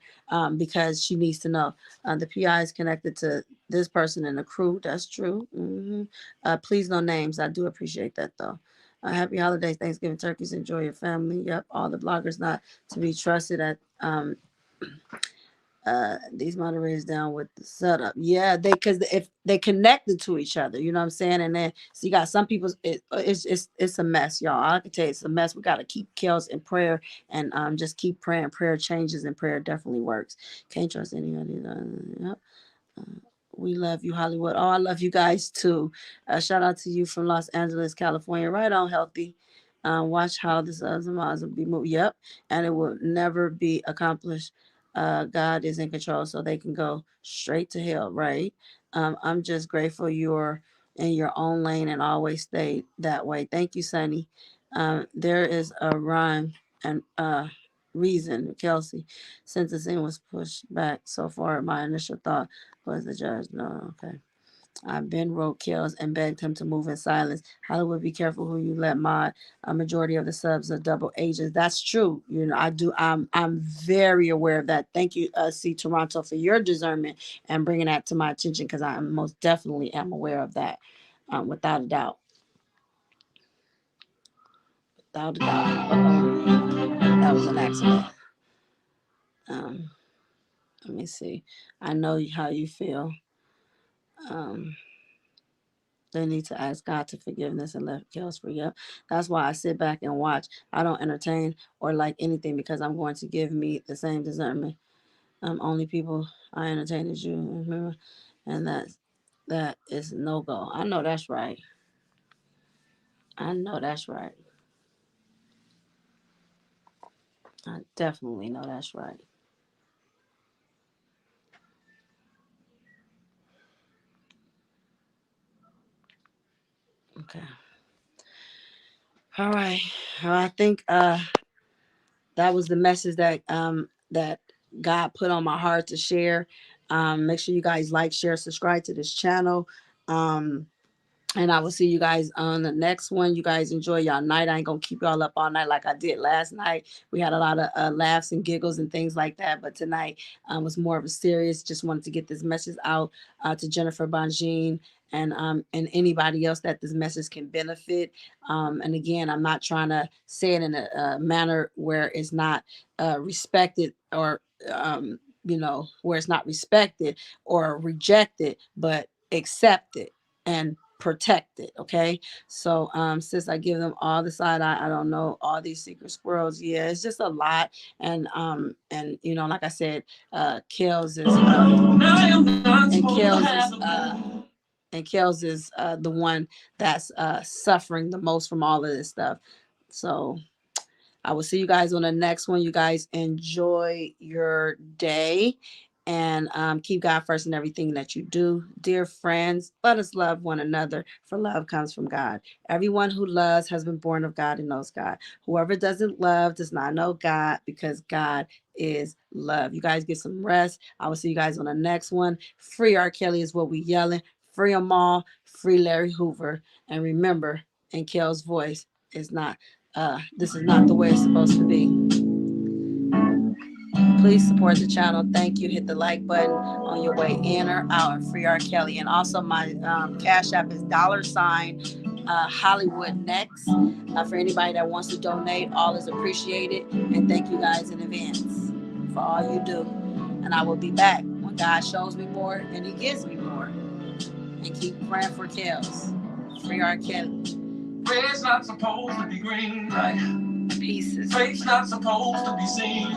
because she needs to know. The PI is connected to this person in the crew. That's true. Please no names. I do appreciate that though. Happy holidays, Thanksgiving turkeys. Enjoy your family. Yep. All the bloggers not to be trusted at these moderators down with the setup. Yeah, they, because if they connected to each other, you know what I'm saying. And then so you got some people. It's a mess, y'all. I can tell you it's a mess. We got to keep Kels in prayer, and just keep praying. Prayer changes, and prayer definitely works. Can't trust anybody. Yep. We love you, Hollywood. Oh, I love you guys too. Shout out to you from Los Angeles, California. Right on, healthy. Watch how this Zamaz will be moved. Yep, and it will never be accomplished. God is in control, so they can go straight to hell, right? I'm just grateful you're in your own lane and always stay that way. Thank you, Sonny. There is a rhyme and reason, Kelsey. Sentencing was pushed back so far. My initial thought was the judge. No, okay. Ben wrote Kills and begged him to move in silence. Hollywood, be careful who you let mod. A majority of the subs are double agents. That's true. You know, I do. I'm very aware of that. Thank you, C Toronto, for your discernment and bringing that to my attention because I most definitely am aware of that, without a doubt. Without a doubt. That was an accident. Um, Let me see. I know how you feel. Um, They need to ask God to forgiveness and let chaos free up. That's why I sit back and watch. I don't entertain or like anything because I'm going to give me the same discernment. Only people I entertain is you, remember? And that is no go. I know that's right. I know that's right. I definitely know that's right. Okay. All right. Well, I think that was the message that God put on my heart to share. Make sure you guys like, share, subscribe to this channel. And I will see you guys on the next one. You guys enjoy y'all night. I ain't gonna keep y'all up all night like I did last night. We had a lot of laughs and giggles and things like that. But tonight was more of a serious. Just wanted to get this message out to Jennifer Bonjean and anybody else that this message can benefit. And again, I'm not trying to say it in a manner where it's not respected or where it's not respected or rejected, but accepted and protected. Okay. So sis, I give them all the side eye. I don't know all these secret squirrels. Yeah, it's just a lot. And like I said, Kels is and Kels is the one that's suffering the most from all of this stuff. So I will see you guys on the next one. You guys enjoy your day and keep God first in everything that you do. Dear friends, let us love one another, for love comes from God. Everyone who loves has been born of God and knows God. Whoever doesn't love does not know God, because God is love. You guys get some rest. I will see you guys on the next one. Free R. Kelly is what we yelling. Free them all. Free Larry Hoover. And remember, in Kel's voice, is not this is not the way it's supposed to be. Please support the channel. Thank you. Hit the like button on your way in or out, and free R. Kelly. And also my Cash App is $ Hollywood Next. For anybody that wants to donate, all is appreciated. And thank you guys in advance for all you do. And I will be back when God shows me more and He gives me more. And keep praying for Kels. Free R. Kelly. Red's not supposed to be green, right? Pieces. Fake's not supposed to be seen.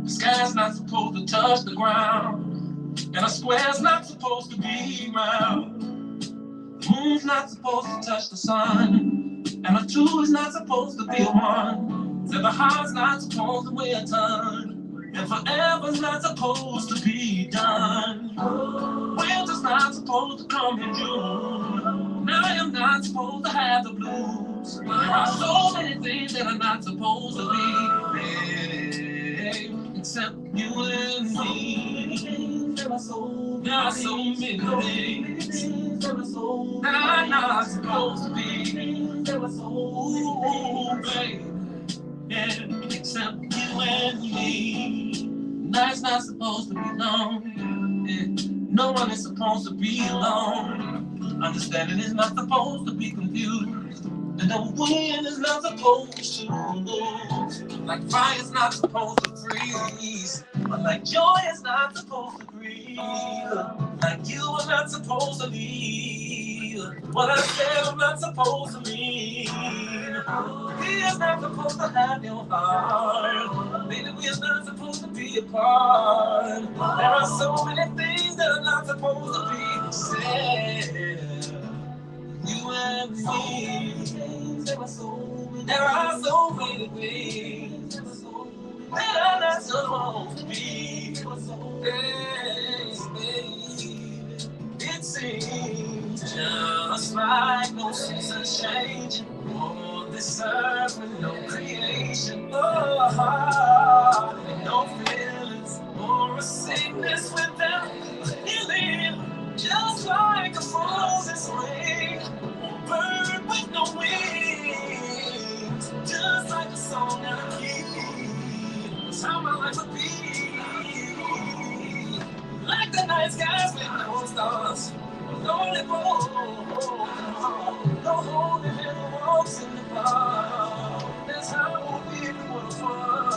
The sky's not supposed to touch the ground. And a square's not supposed to be round. The moon's not supposed to touch the sun. And a two is not supposed to be a one. So the heart's not supposed to weigh a ton. And forever's not supposed to be done. Winter's not supposed to come in June. Now I am not supposed to have the blues. There are so many things that are not supposed to be, except you and me. There are so many things that are not supposed to be. Ooh, baby, yeah, except you and me. Night's not supposed to be long. Yeah. No one is supposed to be alone. Understanding is not supposed to be confused. And the wind is not supposed to lose. Like fire's not supposed to freeze. But like joy is not supposed to grieve. Like you are not supposed to leave. What I said I'm not supposed to mean. He is not supposed to have your heart. Baby, we are not supposed to be apart. There are so many things that are not supposed to be said. You and me. There are so many things that are not supposed to be. Hey, baby. Just like no season changing, on this earth with no creation, no heart, no feelings, or a sickness without healing. Just like a Moses ring, bird with no wings, just like a song out of key. That's how my life would be. Like the night skies with no stars, lonely road, no holy little walks in the park. That's how it would be if it was fun.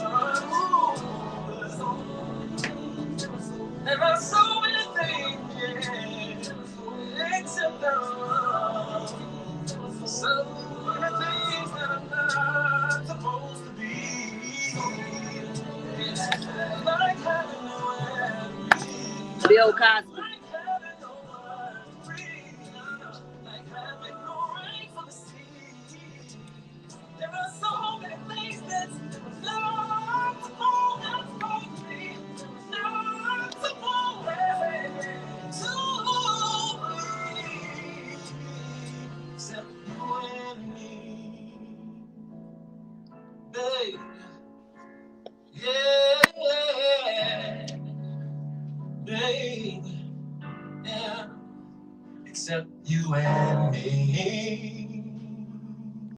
And I saw anything, yeah, except love. So many things that I'm not supposed to be. It's like having no end. Bill Cosby. Like having no breathe. Like having no rain for the sea. There are so many things that's not supposed to be. Not supposed to be. Except you and me, babe. Yeah, babe. Yeah. Except you and me.